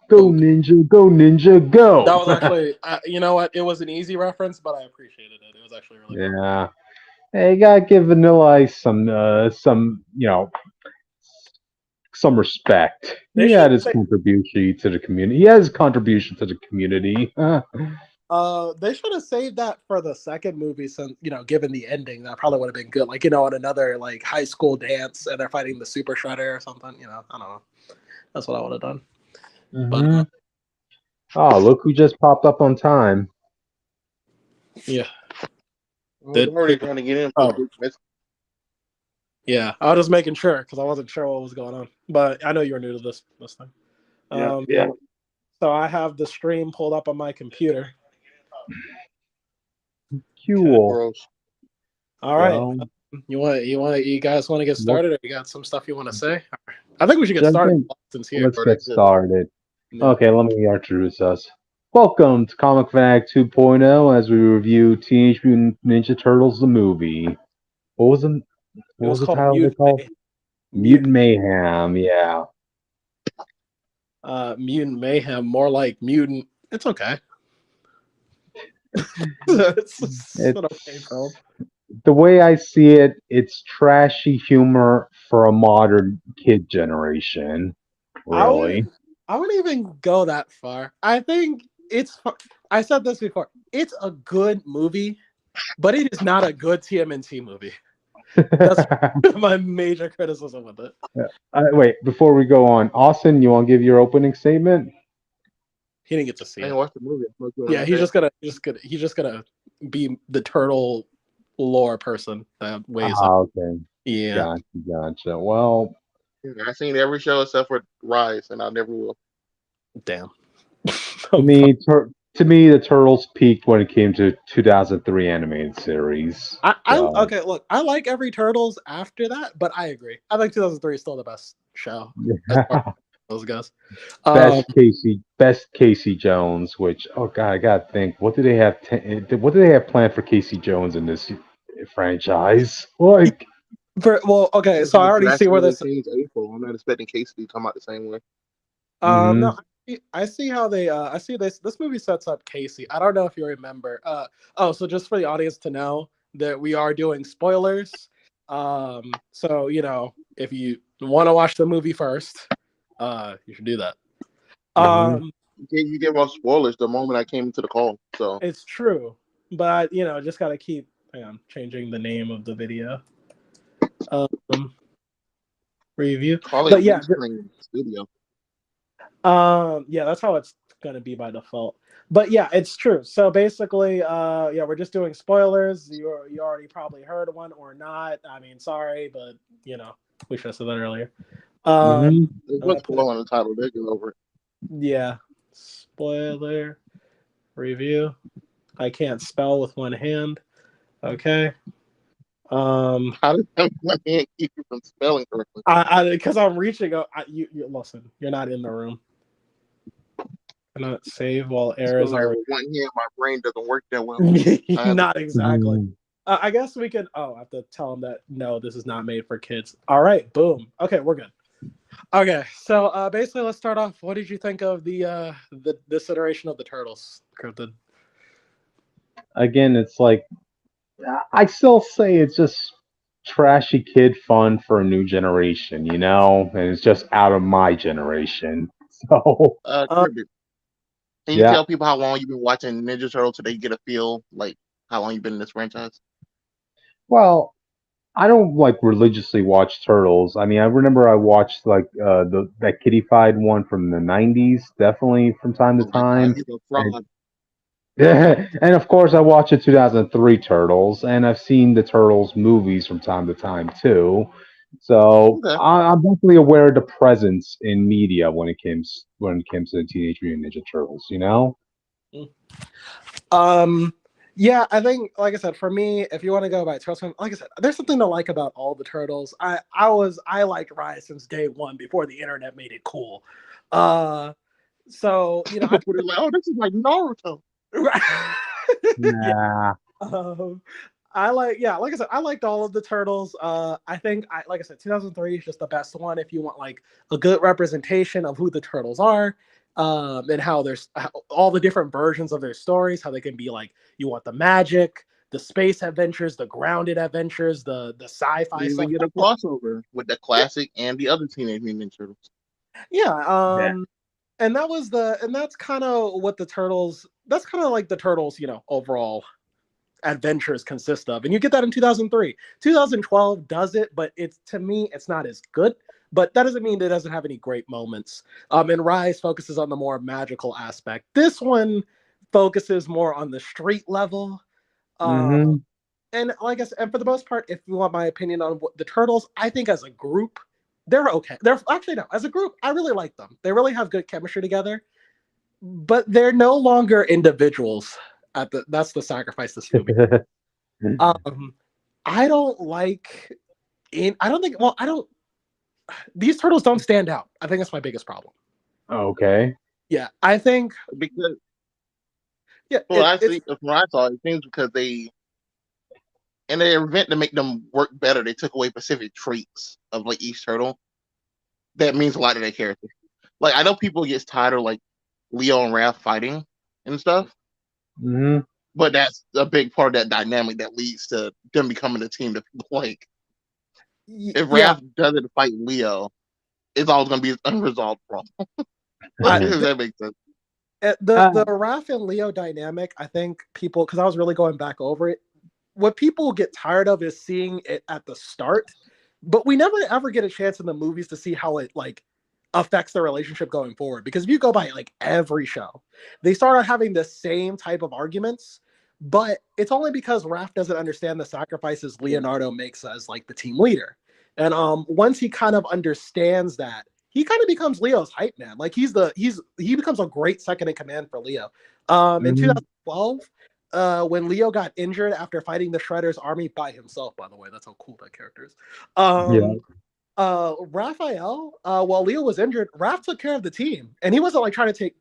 Go Ninja, go Ninja, That go! was actually, you know what? It was an easy reference, but I appreciated it. It was actually really fun. Yeah. Hey, you gotta give Vanilla Ice some, some respect. They He had should his say, contribution to the community. He has his contribution to the community. they should have saved that for the second movie, since given the ending, that probably would have been good. Like on another like high school dance, and they're fighting the Super Shredder or something. I don't know. That's what I would have done. But hmm Oh, look who just popped up on time. yeah, I was did already trying to get in for oh Big Miss. yeah, I was just making sure because I wasn't sure what was going on. But I know you were new to this thing. Yeah. Um, Yeah. so I have the stream pulled up on my computer. Okay. Cool. Gross. All right. Well, You guys want to get what, started, or you got some stuff you want to say? I think we should get jump started. in. Since here. Let's Started get good. started. Yeah. Okay, let me introduce us. Welcome to Comic Fanatic 2.0 as we review Teenage Mutant Ninja Turtles the movie. What was the It what was was the called title of it Mutant called? Mutant Mutant Mayhem. Yeah. Mutant Mayhem, more like mutant. It's okay. It's It an okay film. the way I see it, it's trashy humor for a modern kid generation. I Really. would I wouldn't even go that far. I think I said this before. It's a good movie, but it is not a good TMNT movie. That's my major criticism with it. Wait, before we go on, Austin, you want to give your opening statement? He didn't get to see I it. didn't watch the movie. What you want Yeah, me to say? he's just gonna be the turtle lore person that weighs up. Okay. Yeah, Gotcha. Well, Yeah, I seen every show except for Rise, and I never will. damn. to me, to me, the Turtles peaked when it came to 2003 animated series. I So, okay. Look, I like every Turtles after that, but I agree. I think 2003 is still the best show as far as those guys. Um, best Casey Jones. Which, oh god, I gotta think. What do they have? What do they have planned for Casey Jones in this franchise? Like, okay, It's so I like already see where drastically this. changed April. I'm not expecting Casey to come out the same way. hmm No, I see how they. I see this. This movie sets up Casey. I don't know if you remember. Oh, so just for the audience to know that we are doing spoilers. So if you want to watch the movie first, you should do that. hmm Um, You gave off spoilers the moment I came into the call. So it's true, but just gotta keep. Hang on, changing the name of the video. Um, review, call it but yeah, Restream Studio. yeah, that's how it's gonna be by default. But yeah, it's true. So basically, yeah, we're just doing spoilers. You already probably heard one or not. I mean, sorry, but we should have said that earlier. hmm There's And no I put spoiler on the title. They get over it. yeah, spoiler review. I can't spell with one hand. Okay. How does my hand keep you from spelling correctly? Because I'm reaching up. You listen. You're not in the room. Cannot save while errors Spelling are. with one hand, my brain doesn't work that well. I have Not exactly. I guess we could. Oh, I have to tell them that no, this is not made for kids. All right, boom. Okay, we're good. Okay, so basically, let's start off. What did you think of the this iteration of the Turtles, Cryptid? Again, it's like I still say it's just trashy kid fun for a new generation, and it's just out of my generation. So, Uh, Kirby, can you yeah. tell people how long you've been watching Ninja Turtle so they get a feel like how long you've been in this franchise? Well, I don't like religiously watch Turtles. I mean, I remember I watched like that kiddified one from the '90s, definitely from time to Oh my god, time, he's a and fraud. and of course I watched the 2003 Turtles, and I've seen the Turtles movies from time to time too. So Okay. I'm definitely aware of the presence in media when it comes to the Teenage Mutant Ninja Turtles. um, yeah, I think, like I said, for me, if you want to go by Turtles, like I said, there's something to like about all the Turtles. I liked Rise since day one before the internet made it cool. Uh, so I People are like, oh, this is like Naruto. yeah. Nah. Um, like I said, I liked all of the Turtles. I think like I said, 2003 is just the best one if you want like a good representation of who the Turtles are. and how there's all the different versions of their stories, how they can be like, you want the magic, the space adventures, the grounded adventures, the sci-fi You stuff. even get a crossover with the classic and the other Teenage Mutant Ninja Turtles. Yeah, and that's kind of what the Turtles. That's kind of like the Turtles, overall adventures consist of, and you get that in 2003. 2012 does it, but to me it's not as good, but that doesn't mean it doesn't have any great moments. And Rise focuses on the more magical aspect. This one focuses more on the street level. Mm-hmm. And like I said, and for the most part, if you want my opinion on the Turtles, I think as a group they're okay. They're actually, no, as a group I really like them. They really have good chemistry together, but they're no longer individuals. That's the sacrifice this movie. I don't like I don't think, well, I don't, these turtles don't stand out. I think that's my biggest problem. Okay. Yeah, I think Because yeah, well, actually, from what I saw, it seems because in their event to make them work better, they took away specific traits of like each turtle. That means a lot to their character. Like I know people get tired of like Leo and Raph fighting and stuff, Mm-hmm. but that's a big part of that dynamic that leads to them becoming a team that people like. If yeah, Raph doesn't fight Leo, it's always going to be an unresolved problem. If that makes sense. the Raph and Leo dynamic, I think people, because I was really going back over it, what people get tired of is seeing it at the start, but we never ever get a chance in the movies to see how it like affects the relationship going forward. Because if you go by like every show, they start out having the same type of arguments, but it's only because Raph doesn't understand the sacrifices Leonardo makes as like the team leader. And once he kind of understands that, he kind of becomes Leo's hype man. Like he becomes a great second in command for Leo. In 2012, when Leo got injured after fighting the Shredder's army by himself, by the way, that's how cool that character is. Raphael, while Leo was injured, Raph took care of the team, and he wasn't like trying to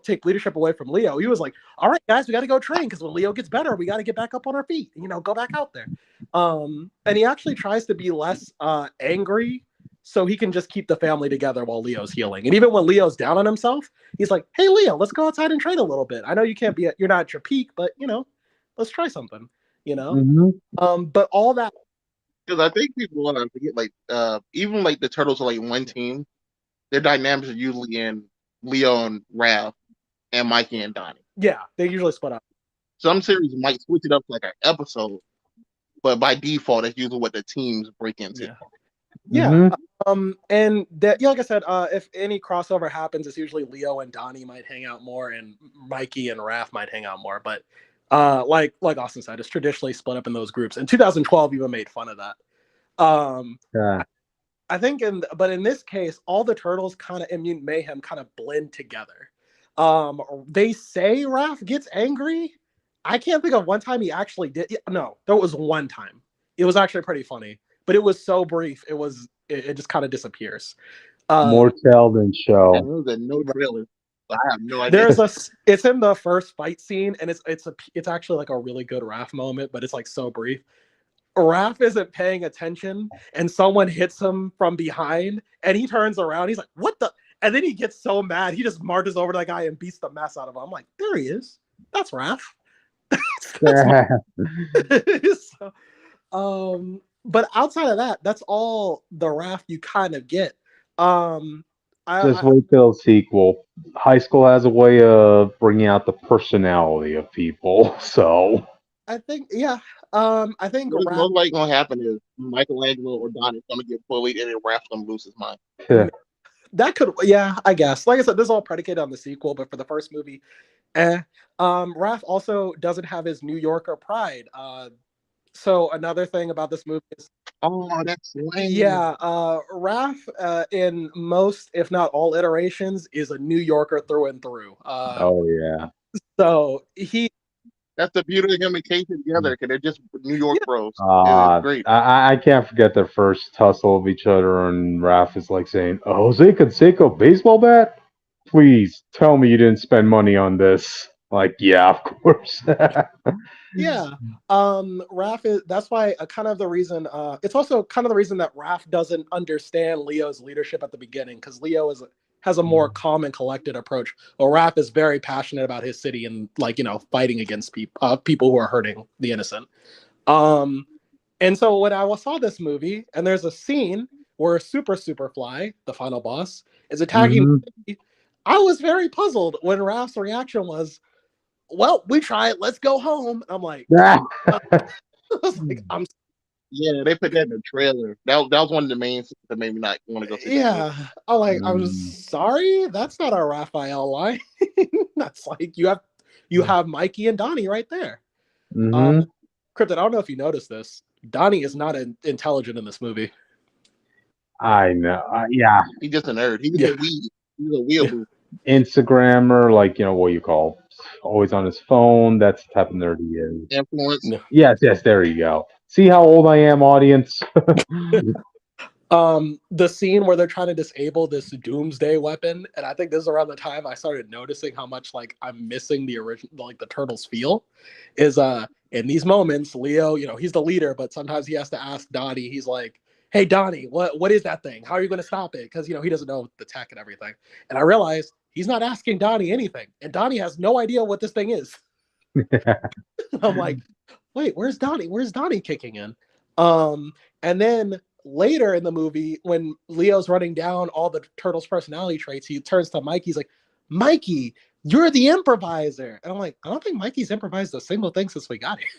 take leadership away from Leo. He was like, "All right, guys, we got to go train because when Leo gets better, we got to get back up on our feet. Go back out there." And he actually tries to be less angry, so he can just keep the family together while Leo's healing. And even when Leo's down on himself, he's like, "Hey, Leo, let's go outside and train a little bit. I know you're not at your peak, but let's try something." But all that. Because I think people want to forget, like, even like the turtles are like one team. Their dynamics are usually in Leo and Raph and Mikey and Donnie. Yeah, they usually split up. Some series might switch it up to like an episode, but by default, that's usually what the teams break into. Yeah. And that, like I said, if any crossover happens, it's usually Leo and Donnie might hang out more, and Mikey and Raph might hang out more. But like Austin said, it's traditionally split up in those groups. And 2012 even made fun of that. I think but in this case, all the turtles kind of in Mutant Mayhem kind of blend together. They say Raph gets angry. I can't think of one time he actually did. No, there was one time. It was actually pretty funny, but it was so brief. It just kind of disappears. More tell than show. No trailer. I have no idea. It's in the first fight scene, and it's actually like a really good Raph moment, but it's like so brief. Raph isn't paying attention, and someone hits him from behind, and he turns around. He's like, "What the?" And then he gets so mad, he just marches over to that guy and beats the mess out of him. I'm like, "There he is. That's Raph." So, but outside of that, that's all the Raph you kind of get. Just wait till sequel. High school has a way of bringing out the personality of people, so I think, I think what's most likely gonna happen is Michelangelo or Donnie's gonna get bullied, and then Raph's gonna lose his mind. That could, I guess. Like I said, this is all predicated on the sequel, but for the first movie, Raph also doesn't have his New Yorker pride. So another thing about this movie is, that's lame. Yeah, Raph, in most, if not all iterations, is a New Yorker through and through. So that's the beauty of him and Casey together, because they're just New York bros. Great. I can't forget their first tussle of each other, and Raph is like saying, "A Jose Canseco baseball bat? Please tell me you didn't spend money on this." Like, yeah, of course. Raph that's why kind of the reason, it's also kind of the reason that Raph doesn't understand Leo's leadership at the beginning, because Leo has a more calm and collected approach. While Raph is very passionate about his city and like, you know, fighting against people who are hurting the innocent. And so when I saw this movie, and there's a scene where Superfly, the final boss, is attacking the city, I was very puzzled when Raph's reaction was, well, we tried, let's go home. I'm like, I was like, yeah, they put that in the trailer. That was one of the main things that made me not want to go see. Yeah, I was sorry, that's not a Raphael line. That's like you have Mikey and Donnie right there. Cryptid, I don't know if you noticed this. Donnie is not intelligent in this movie. I know. Yeah, he's just a nerd. He's a weeaboo. Instagrammer, like, you know, what you call, always on his phone. That's the type of nerd he is. Influence. Yes, there you go. See how old I am, audience? The scene where they're trying to disable this doomsday weapon, and I think this is around the time I started noticing how much like I'm missing the original, like the Turtles feel, is in these moments, Leo, you know, he's the leader, but sometimes he has to ask Donnie. He's like, hey Donnie, what is that thing? How are you going to stop it? Because, you know, he doesn't know the tech and everything. And I realized he's not asking Donnie anything, and Donnie has no idea what this thing is. I'm like, wait, where's Donnie? Where's Donnie kicking in? And then later in the movie, when Leo's running down all the Turtles' personality traits, he turns to Mikey. He's like, Mikey, you're the improviser. And I'm like, I don't think Mikey's improvised a single thing since we got here.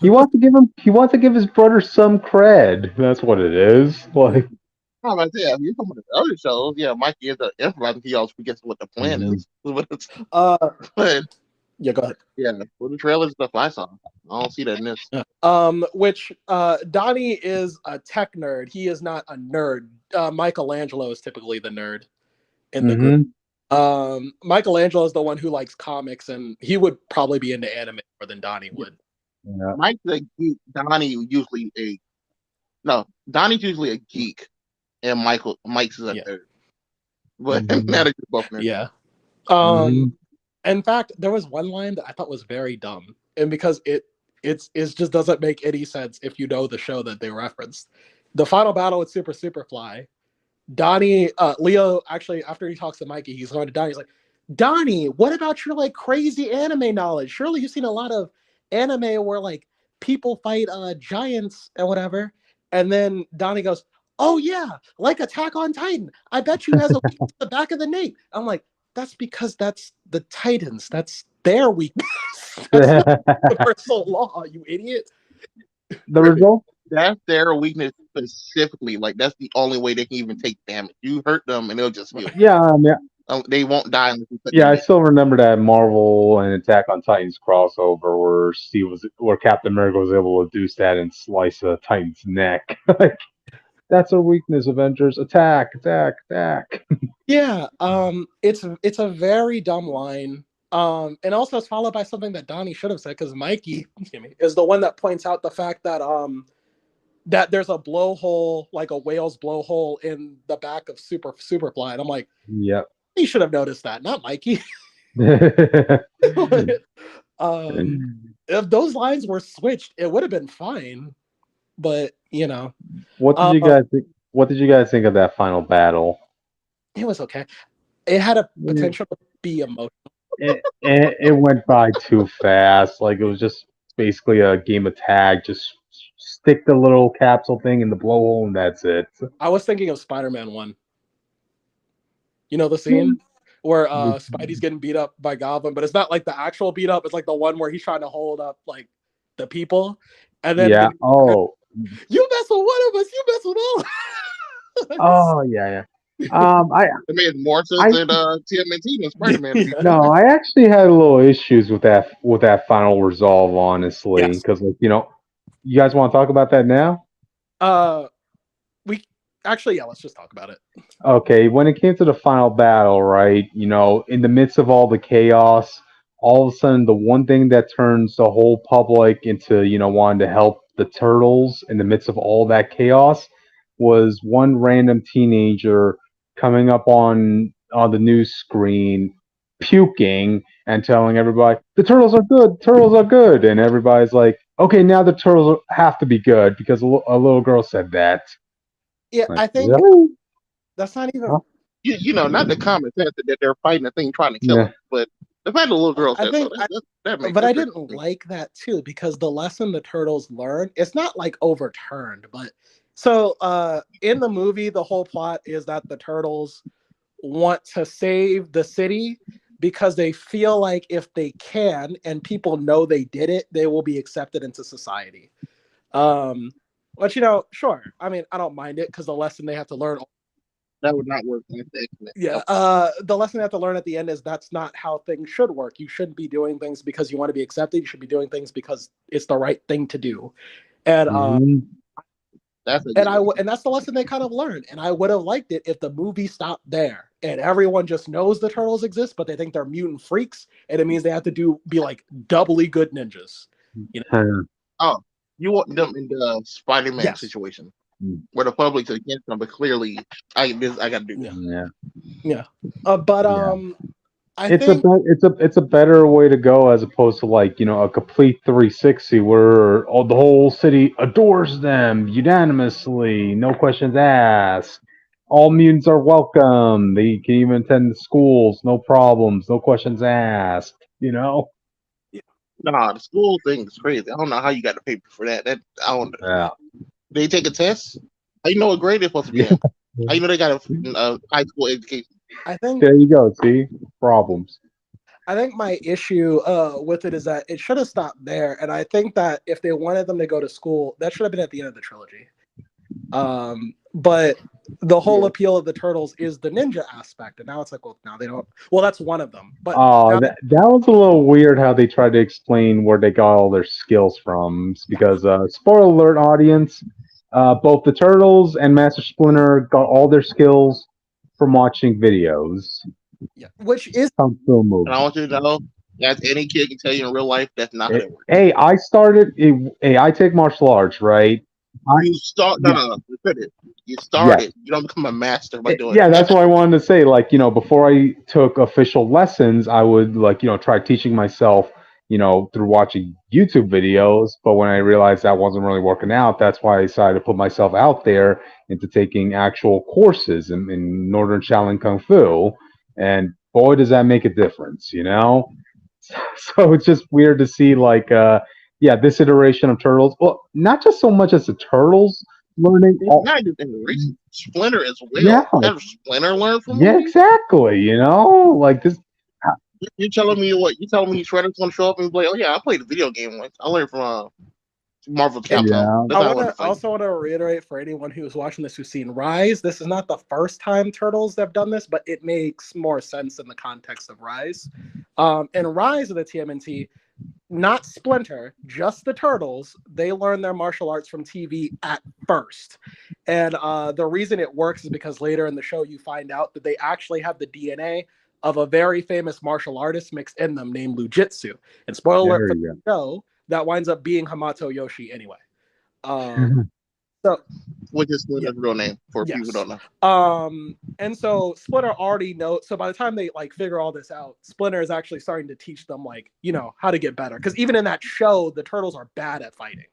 He wants to give his brother some cred. That's what it is. Like, how about that? You're talking about the other shows. Yeah, Mikey is the improviser. He always forgets what the plan is. But yeah, go ahead. Yeah, well, the trailer stuff I saw, I don't see that in this. Which Donnie is a tech nerd. He is not a nerd. Michelangelo is typically the nerd in the group. Michelangelo is the one who likes comics, and he would probably be into anime more than Donnie would. Yeah. Mike's a geek. Donnie's usually a geek, and Mike's is a nerd. But now that you're both nerds. Yeah. In fact, there was one line that I thought was very dumb, and because it just doesn't make any sense if you know the show that they referenced. The final battle with Superfly, Donnie, Leo, actually, after he talks to Mikey, he's going to Donnie. He's like, Donnie, what about your like crazy anime knowledge? Surely you've seen a lot of anime where like people fight giants and whatever. And then Donnie goes, oh yeah, like Attack on Titan. I bet you has a weakness at the back of the nape. I'm like, that's because that's the Titans. That's their weakness. That's not universal law, you idiot. The result? That's their weakness specifically. Like, that's the only way they can even take damage. You hurt them and they'll just heal. Yeah, they won't die unless you put them I still remember that Marvel and Attack on Titans crossover where Captain America was able to do that and slice a Titan's neck. Like, that's a weakness, Avengers. Attack. Yeah, it's a very dumb line. And also it's followed by something that Donnie should have said, because Mikey is the one that points out the fact that that there's a blowhole, like a whale's blowhole in the back of Superfly. And I'm like, yeah, he should have noticed that, not Mikey. If those lines were switched, it would have been fine. But you know, what did you guys think? What did you guys think of that final battle? It was okay. It had a potential to be emotional. It went by too fast. Like, it was just basically a game of tag. Just stick the little capsule thing in the blowhole, and that's it. I was thinking of Spider-Man 1. You know the scene where Spidey's getting beat up by Goblin, but it's not like the actual beat up. It's like the one where he's trying to hold up like the people, and then you mess with one of us, you mess with all. Oh yeah. It made more sense than Tmnt than Spider-Man. No, I actually had a little issues with that final resolve, honestly, because like, you know, you guys want to talk about that now? Let's just talk about it. Okay, when it came to the final battle, right? You know, in the midst of all the chaos, all of a sudden, the one thing that turns the whole public into, you know, wanting to help the Turtles in the midst of all that chaos was one random teenager coming up on the news screen, puking and telling everybody, the Turtles are good. And everybody's like, okay, now the Turtles have to be good because a little girl said that. Yeah, like, I think really? That's not even. Huh? Not the common sense that they're fighting the thing trying to kill Yeah. him, but the fact the little girl I said so, think, that makes but I sense. didn't like that too because the lesson the turtles learn, it's not like overturned, but so in the movie, the whole plot is that the turtles want to save the city because they feel like if they can and people know they did it, they will be accepted into society. Um, but sure. I mean, I don't mind it because the lesson they have to learn. That would not work. That's the X-Men. Yeah, the lesson they have to learn at the end is that's not how things should work. You shouldn't be doing things because you want to be accepted. You should be doing things because it's the right thing to do. And Mhm. That's a and good and that's the lesson they kind of learned. And I would have liked it if the movie stopped there and everyone just knows the turtles exist, but they think they're mutant freaks, and it means they have to be like doubly good ninjas. Oh, you want them in the Spider-Man Yes. situation Mm. where the public's against them, but clearly, I got to do this. Yeah. But Yeah. I It's think it's a better way to go as opposed to like a complete 360 where the whole city adores them unanimously, no questions asked. All mutants are welcome. They can even attend the schools, no problems, no questions asked. Nah, the school thing is crazy. I don't know how you got the paper for that. I don't. Yeah. They take a test. How you know what grade they're supposed to be Yeah. in? How you know they got a high school education? I think There you go. See, problems. my issue with it is that it should have stopped there, and I think that if they wanted them to go to school, that should have been at the end of the trilogy. But the whole appeal of the turtles is the ninja aspect, and now it's like, well, now they don't. Well, that's one of them, but Oh, that was a little weird how they tried to explain where they got all their skills from. Because, spoiler alert, audience, both the Turtles and Master Splinter got all their skills from watching videos. yeah, which is Kung Fu movies. And I want you to know, as any kid can tell you in real life, that's not how that works. Hey, I take martial arts, right? You start, no, finish. You started. You don't become a master by doing Yeah, it. that's what I wanted to say. Like, before I took official lessons, I would try teaching myself, through watching YouTube videos. But when I realized that wasn't really working out, that's why I decided to put myself out there into taking actual courses in Northern Shaolin Kung Fu. And boy, does that make a difference, So it's just weird to see this iteration of Turtles. Well, not just so much as the Turtles learning. Not just in the recent Splinter as well. Yeah. Have Splinter learn from Yeah, movies? exactly. Like this. You telling me what? You telling me Shredder's gonna show up and be like, oh yeah, I played the video game once. I learned from Marvel Capcom. Yeah. That's I how I learned to fight. also want to reiterate for anyone who's watching this who's seen Rise, this is not the first time Turtles have done this, but it makes more sense in the context of Rise. In Rise of the TMNT, not Splinter, just the Turtles, they learn their martial arts from TV at first. And the reason it works is because later in the show you find out that they actually have the DNA of a very famous martial artist mixed in them named Lujitsu. And spoiler alert for the show, that winds up being Hamato Yoshi anyway. So, which is Splinter's real name for people who don't know. And so Splinter already knows. So by the time they figure all this out, Splinter is actually starting to teach them how to get better. Because even in that show, the turtles are bad at fighting.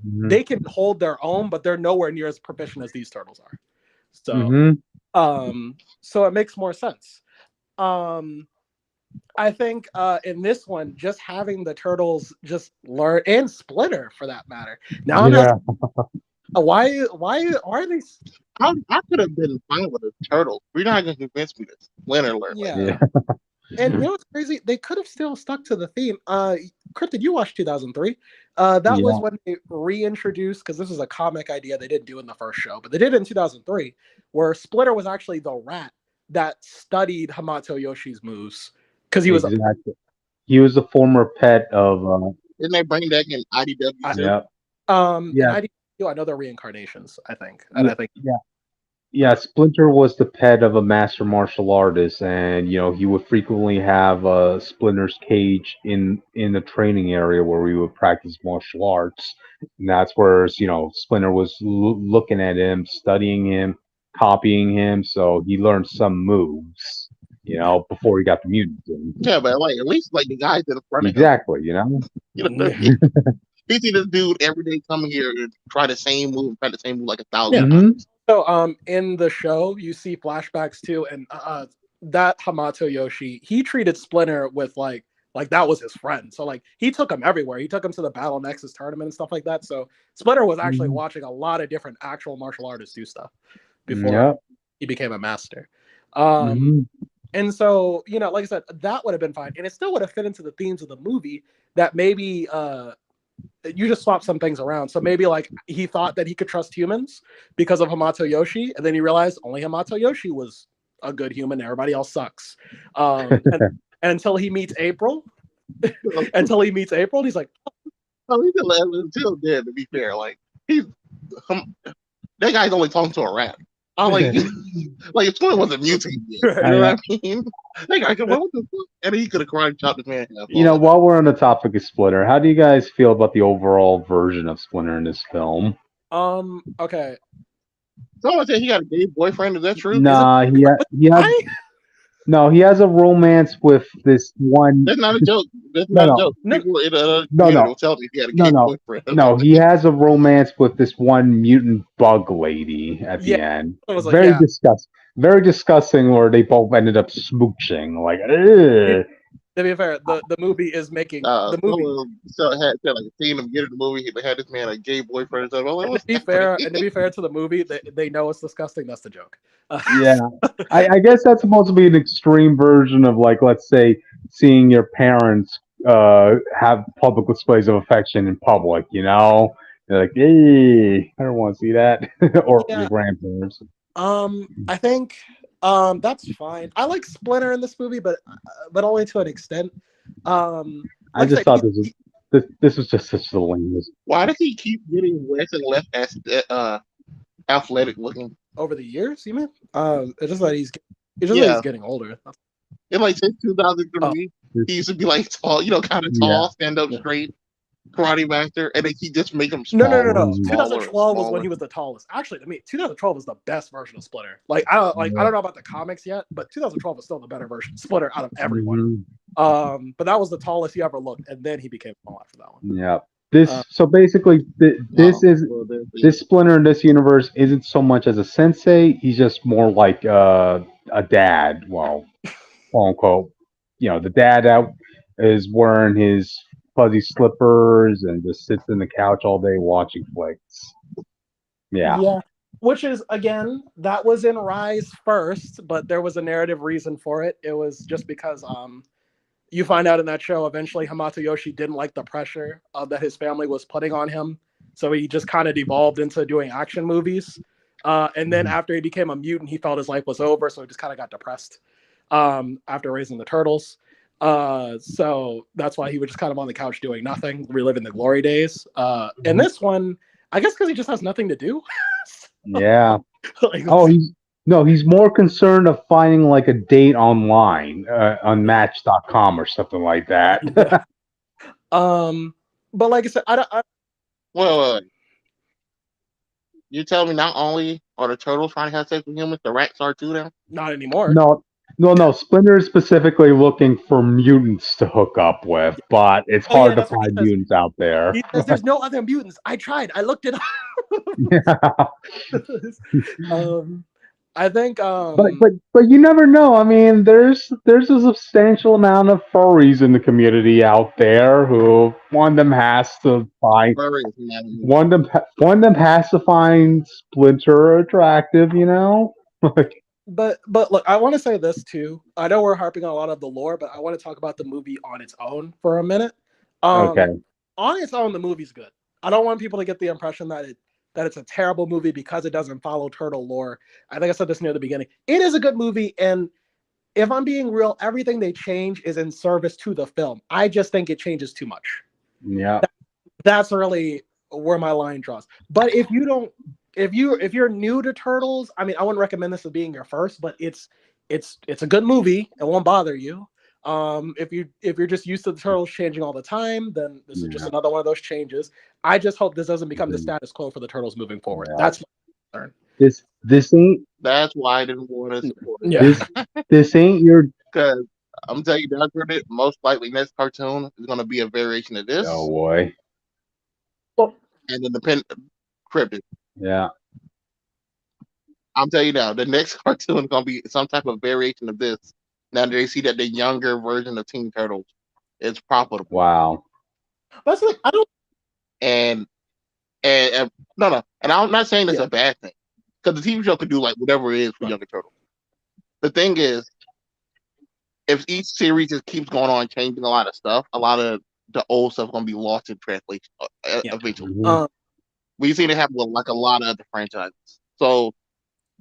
They can hold their own, but they're nowhere near as proficient as these turtles are. So, so it makes more sense. I think in this one, just having the turtles just learn, and Splinter for that matter. Now I'm not. Why are they? I could have been fine with the turtles. You're not gonna convince me to Splinter learn. Yeah. And what's crazy? They could have still stuck to the theme. Cryptid, you watched 2003. That was when they reintroduced, because this was a comic idea they didn't do in the first show, but they did it in 2003, where Splinter was actually the rat that studied Hamato Yoshi's moves. Because he was a former pet of. Didn't they bring that in IDW? In IDW, I know they're reincarnations. I think, and I think Splinter was the pet of a master martial artist, and he would frequently have Splinter's cage in the training area where we would practice martial arts, and that's where Splinter was looking at him, studying him, copying him, so he learned some moves. Before he got the mutant. Yeah, but at least the guys in front of him. Exactly. You see this dude every day coming here and try the same move like 1,000 times. So in the show you see flashbacks too, and that Hamato Yoshi, he treated Splinter with like that was his friend. So like he took him everywhere. He took him to the Battle Nexus tournament and stuff like that. So Splinter was actually watching a lot of different actual martial artists do stuff before he became a master. And so, you know, like I said, that would have been fine. And it still would have fit into the themes of the movie that maybe you just swap some things around. So maybe like he thought that he could trust humans because of Hamato Yoshi, and then he realized only Hamato Yoshi was a good human. Everybody else sucks. And until he meets April, he's like, oh, he's still dead. To be fair, like he's that guy's only talking to a rat. I'm like, like if Splinter wasn't mutant, you know what I mean? That guy could, what the fuck? And he could have karate chopped his man. You know, while we're on the topic of Splinter, how do you guys feel about the overall version of Splinter in this film? Okay. Someone said he got a gay boyfriend. Is that true? Nah, he has a romance with this one. That's not a joke. That's not a joke. People in will tell me he had a gay boyfriend. No, he has a romance with this one mutant bug lady at the end. Very disgusting. Very disgusting. Where they both ended up smooching. Like, ugh. To be fair, the movie is making the movie. So it had like a scene of getting the movie. They had this man a gay boyfriend. And stuff. And to be fair to the movie, they know it's disgusting. That's the joke. Yeah, I guess that's supposed to be an extreme version of, like, let's say, seeing your parents have public displays of affection in public. You know, they're like, hey, I don't want to see that, or your grandparents. I think. That's fine. I like Splinter in this movie, but only to an extent. I just thought this was just such the lamest. Why does he keep getting less and less athletic looking over the years? You mean? It's just that he's getting older. In like since 2003, he used to be like tall, you know, kind of tall, stand up straight. Karate master, and he just make him smaller. No. 2012 was when he was the tallest. Actually, to me, 2012 was the best version of Splinter. Like I don't know about the comics yet, but 2012 was still the better version of Splinter out of everyone. But that was the tallest he ever looked, and then he became tall after that one. Yeah. So basically, this Splinter in this universe isn't so much as a sensei. He's just more like a dad. Well, quote unquote. You know, the dad out is wearing his fuzzy slippers and just sits in the couch all day watching flicks. Yeah. Which is, again, that was in Rise first, but there was a narrative reason for it. It was just because you find out in that show eventually Hamato Yoshi didn't like the pressure that his family was putting on him, so he just kind of devolved into doing action movies. And then after he became a mutant, he felt his life was over, so he just kind of got depressed after raising the turtles. So that's why he was just kind of on the couch doing nothing, reliving the glory days. And this one, I guess because he just has nothing to do. Yeah. He's more concerned of finding like a date online on Match.com or something like that. But like I said, Well, you tell me not only are the turtles trying to have sex with humans, the rats are too now? Not anymore. No. Splinter is specifically looking for mutants to hook up with, but it's hard to find mutants out there. He says there's no other mutants. I tried. I looked it up. I think, but you never know. I mean, there's a substantial amount of furries in the community out there who one of them has to find Splinter attractive. You know. But look, I want to say this too. I know we're harping on a lot of the lore, but I want to talk about the movie on its own for a minute. Okay. On its own, the movie's good. I don't want people to get the impression that it's a terrible movie because it doesn't follow turtle lore. I think I said this near the beginning. It is a good movie, and if I'm being real, everything they change is in service to the film. I just think it changes too much. Yeah. That's really where my line draws. But if you're new to Turtles, I mean, I wouldn't recommend this as being your first, but it's a good movie. It won't bother you. If you're just used to the Turtles changing all the time, then this is just another one of those changes. I just hope this doesn't become the status quo for the Turtles moving forward. That's my concern. This ain't. That's why I didn't want to support it. Yeah. This ain't your. Because I'm telling you, that's where most likely next cartoon is going to be a variation of this. Oh boy. Well, and independent cryptid. Yeah. I'm telling you now, the next cartoon is gonna be some type of variation of this. Now that they see that the younger version of Teen Turtles is profitable, Wow. That's like I don't. and and no, and I'm not saying that's Yeah. a bad thing because the TV show could do like whatever it is for Right. younger turtles. The thing is, if each series just keeps going on changing a lot of stuff, a lot of the old stuff gonna be lost in translation Yeah. eventually. Mhm. We've seen it happen with like a lot of other franchises. So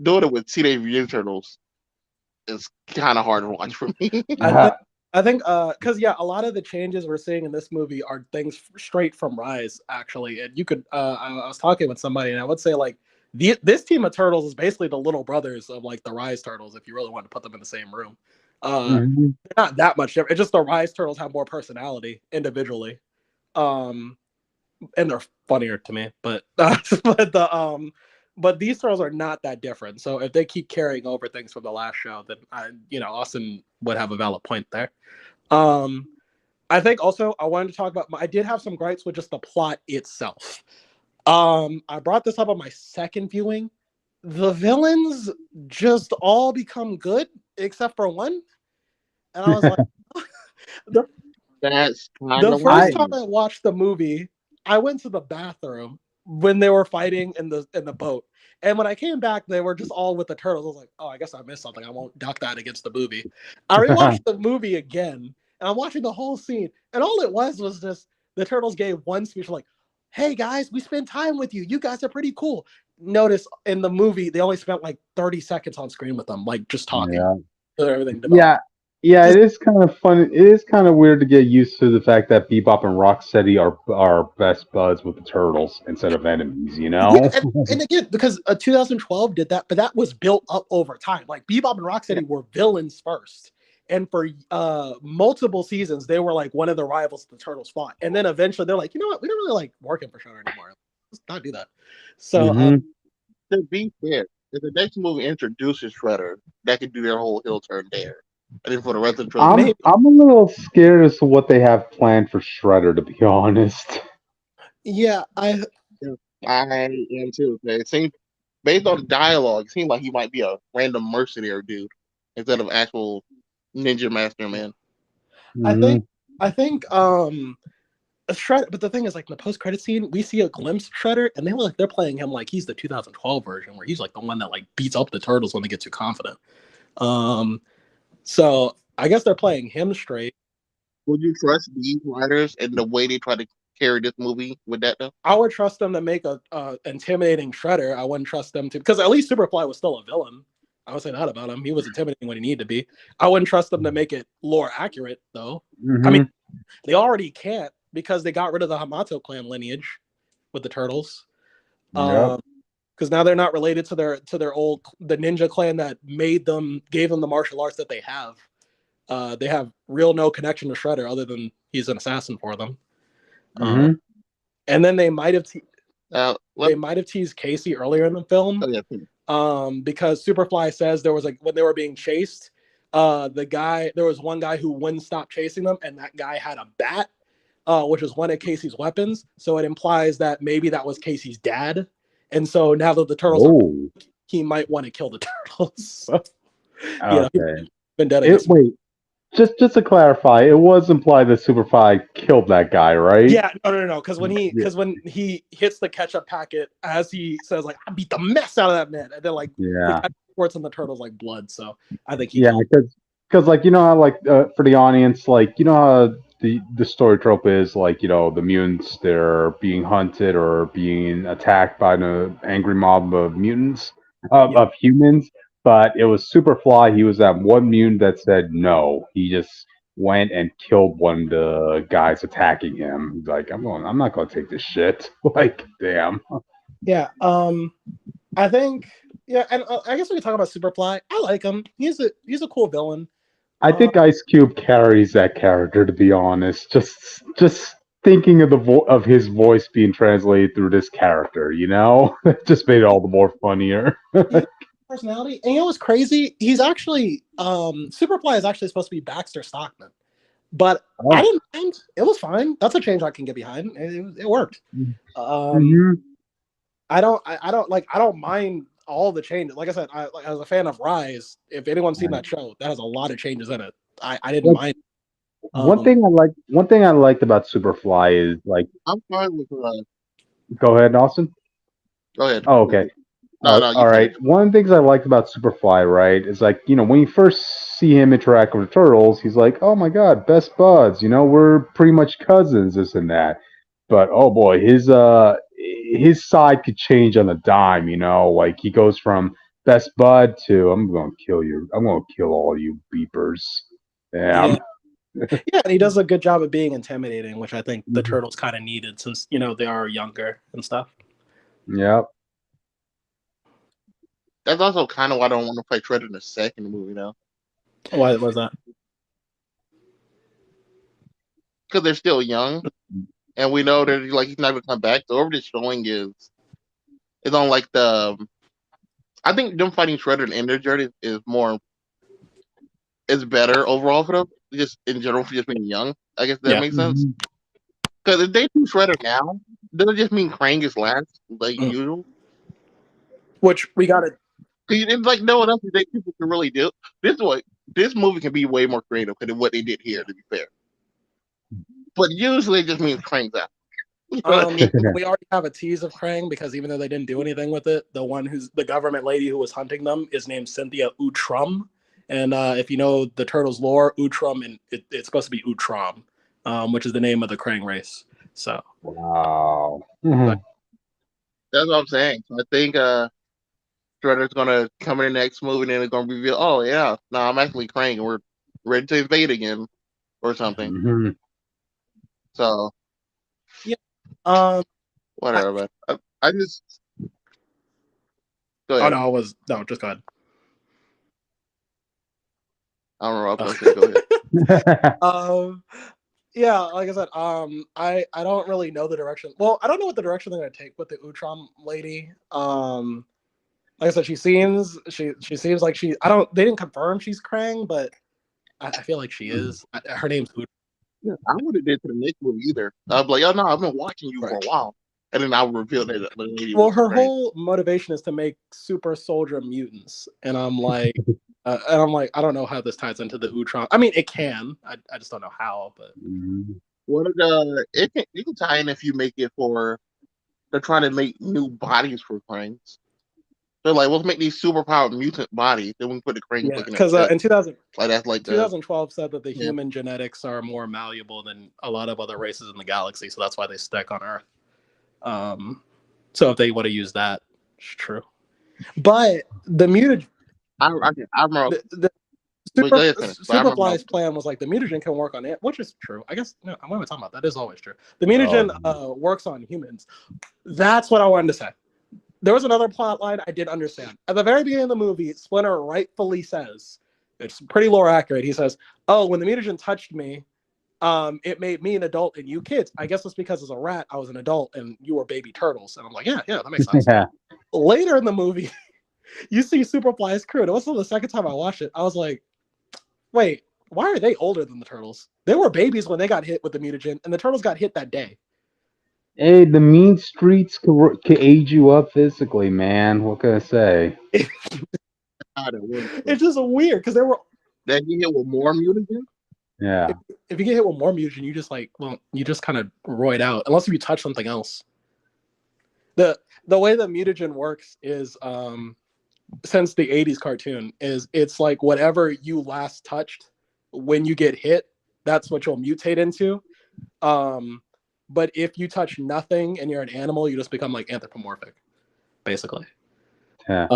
doing it with Teenage Mutant Ninja Turtles is kind of hard to watch for me. I think, because yeah, a lot of the changes we're seeing in this movie are things straight from Rise, actually. And you could, I was talking with somebody, and I would say like this team of turtles is basically the little brothers of like the Rise turtles, if you really want to put them in the same room. Mhm. They're not that much different. It's just the Rise turtles have more personality individually, and they're funnier to me. But but these turtles are not that different. So if they keep carrying over things from the last show, then Austin would have a valid point there. I think also I wanted to talk about. I did have some gripes with just the plot itself. I brought this up on my second viewing. The villains just all become good except for one, and I was like, the, That's kind the of first I time I watched the movie, I went to the bathroom when they were fighting in the boat. And when I came back, they were just all with the turtles. I was like, oh, I guess I missed something. I won't dock that against the movie. I rewatched the movie again, and I'm watching the whole scene. And all it was just the turtles gave one speech like, hey guys, we spent time with you. You guys are pretty cool. Notice in the movie, they only spent like 30 seconds on screen with them, like just talking. yeah. Everything developed. Yeah. Yeah, it Just is kind of fun. It is kind of weird to get used to the fact that Bebop and Rocksteady are best buds with the turtles instead of enemies, you yeah, know? and again, because 2012 did that, but that was built up over time. Like Bebop and yeah. Rocksteady were villains first, and for multiple seasons, they were like one of the rivals the Turtles fought. And then eventually, they're like, you know what, we don't really like working for Shredder anymore. Let's not do that. So Hmm. To be fair, if the next movie introduces Shredder, that could do their whole heel turn there. And then for the rest of the trilogy, maybe, I'm a little scared as to what they have planned for Shredder, to be honest. yeah, I am too. It seems based on the dialogue, it seems like he might be a random mercenary dude instead of actual ninja master man. I Hmm. think, I think, Shredder. But the thing is, like in the post-credit scene, we see a glimpse of Shredder, and they look like they're playing him like he's the 2012 version, where he's like the one that like beats up the turtles when they get too confident. Um, so I guess they're playing him straight. Would you trust these writers and the way they try to carry this movie with that though? I would trust them to make a intimidating Shredder. I wouldn't trust them to, because at least Superfly was still a villain. I would say that about him. He was intimidating when he needed to be. I wouldn't trust them to make it lore accurate though. I mean, Hmm. they already can't because they got rid of the Hamato clan lineage with the turtles. Yep. Because now they're not related to their old the ninja clan that gave them the martial arts that they have. They have real no connection to Shredder other than he's an assassin for them. Uh, Hmm. and then they might have Let teased Casey earlier in the film, oh, yeah, because Superfly says there was like when they were being chased, there was one guy who wouldn't stop chasing them, and that guy had a bat, which was one of Casey's weapons. So it implies that maybe that was Casey's dad, and so now that the turtles are, Oh, he might want to kill the turtles. So, he's okay. been dead, I guess. Wait, just to clarify, it was implied that Superfly killed that guy, right? Yeah, no. Because Yeah. when he hits the ketchup packet, as he says, like, I beat the mess out of that man, and then like the Yeah. ketchup squirts on the turtles like blood. So I think he Yeah, killed. because like you know how like for the audience, like you know how the story trope is like the mutants, they're being hunted or being attacked by an angry mob of mutants Yeah, of humans, but it was Superfly. He was that one mutant that said no. He just went and killed one of the guys attacking him. He's like, I'm not gonna take this shit. Like, damn. yeah. I think, yeah, and I guess we can talk about Superfly. I like him. He's a cool villain. I Uh, think Ice Cube carries that character, to be honest. Just thinking of of his voice being translated through this character, it just made it all the more funnier. he has personality, and you know what's crazy? He's actually Superfly is actually supposed to be Baxter Stockman, but I Oh. didn't mind. It was fine. That's a change I can get behind. It worked. Um, Hmm. I don't mind all the changes. Like I said, I as a fan of Rise, if anyone's seen that show, that has a lot of changes in it. I didn't mind. One thing I liked about Superfly is like, I'm fine with. go ahead, Austin. Go ahead. Oh, okay. No, you All right. finish. One of the things I liked about Superfly, right, is like, when you first see him interact with the turtles, he's like, "Oh my God, best buds. We're pretty much cousins, this and that." But oh boy, his side could change on a dime. Like he goes from best bud to "I'm going to kill you. I'm going to kill all you beepers." Yeah, Yeah. yeah, and he does a good job of being intimidating, which I think the Mhm. turtles kind of needed since they are younger and stuff. Yep. That's also kind of why I don't want to play Shredder in the second movie now, Why was that? because they're still young, and we know that like he's not gonna come back. So what they're showing is on like the. I think them fighting Shredder in their journey is better overall for them, just in general for just being young. I guess that Yeah. makes sense. Mhm. Because if they do Shredder now, does it just mean Krang is last like Mm. usual? Which we got to. It's like no one else they people can really do. This movie can be way more creative than what they did here. To be fair, but usually it just means Krang's out. We already have a tease of Krang because even though they didn't do anything with it, the one who's the government lady who was hunting them is named Cynthia Utrum. And if you know the turtles lore, Utrum and it's supposed to be Utrom, which is the name of the Krang race. So, Wow. but, Mhm. That's what I'm saying. So I think Shredder's gonna come in the next movie and then it's gonna reveal, oh yeah, no, I'm actually Krang and we're ready to invade again or something. Mhm. So yeah. Um. I, whatever. But I just go oh ahead. no, just go ahead. I don't know what I was Oh. gonna say. Go ahead. um. Yeah, like I said, I don't really know the direction. Well, I don't know what the direction they're gonna take with the Utrom lady. Like I said, she seems like she. I don't. They didn't confirm she's Krang, but I feel like she is. Her name's Utrom. Yeah, I would have did to the next movie either. I'd be like, oh no, I've been watching you for Right. a while, and then I would reveal that the lady Well, was her Krang. whole motivation is to make super soldier mutants, and I'm like, I don't know how this ties into the Utrom. I mean, it can. I just don't know how. But Mhm. What you can tie in if you make it for they're trying to make new bodies for Krangs. They're like, let's make these superpowered mutant bodies, then we can put the Krang yeah, looking at because chest. in 2000, Like that's like the 2012 said that the yeah. human genetics are more malleable than a lot of other races in the galaxy, so that's why they stick on Earth. So if they want to use that, it's true. But the mutagen, I remember. the But go ahead, finish. But I remember. Superfly's plan was like the mutagen can work on it, which is true. I guess no, what am I talking about? That is always true. The Oh, mutagen works on humans. That's what I wanted to say. There was another plot line I didn't understand. At the very beginning of the movie, Splinter rightfully says, it's pretty lore accurate. He says, "Oh, when the mutagen touched me, it made me an adult and you kids. I guess it's because as a rat, I was an adult and you were baby turtles." And I'm like, yeah, that makes sense. yeah. Later in the movie, you see Superfly's crew. And it wasn't the second time I watched it. I was like, wait, why are they older than the turtles? They were babies when they got hit with the mutagen, and the turtles got hit that day. Hey, the mean streets can age you up physically, man. What can I say? How that works. It's just weird because they were. Then you hit with more mutagen. If, Yeah. if you get hit with more mutagen, you just kind of roid out unless if you touch something else. The way the mutagen works is since the 80s cartoon is it's like whatever you last touched when you get hit, that's what you'll mutate into. But if you touch nothing and you're an animal, you just become like anthropomorphic, basically. Yeah.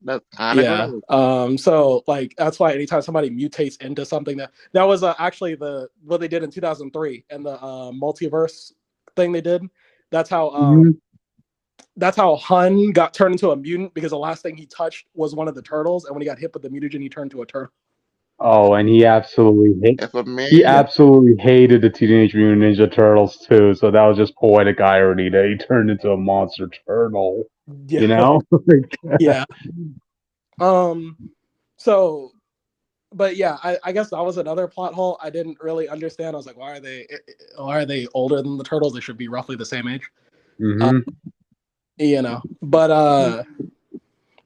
That's kind of Yeah. gross. So like that's why anytime somebody mutates into something that was actually what they did in 2003 and the multiverse thing they did. That's how Mhm. that's how Hun got turned into a mutant because the last thing he touched was one of the turtles, and when he got hit with the mutagen, he turned to a turtle. Oh, and If a he man, absolutely hated the Teenage Mutant Ninja Turtles too. So that was just poetic irony that he turned into a monster turtle. Yeah, You know? yeah. Um. So, but yeah, I guess that was another plot hole I didn't really understand. I was like, why are they older than the turtles? They should be roughly the same age. Uh, hmm but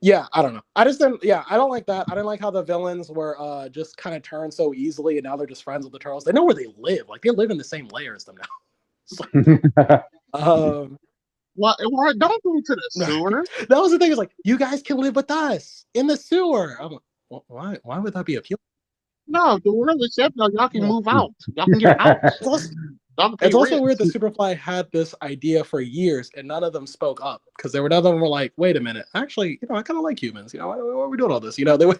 Yeah, I don't know. I just didn't. Yeah, I don't like that. I didn't like how the villains were just kind of turned so easily, and now they're just friends with the turtles. They know where they live. Like they live in the same layer as them now. It's like, Why don't go to the sewer? that was the thing. Is like you guys can live with us in the sewer. I'm like, well, why? Why would that be appealing? No, the world is set now. Y'all can move out. Y'all can get a house. Y'all can pay It's also rent. weird that Superfly had this idea for years and none of them spoke up because none of them were like, wait a minute, actually, I kind of like humans. Why are we doing all this? They wait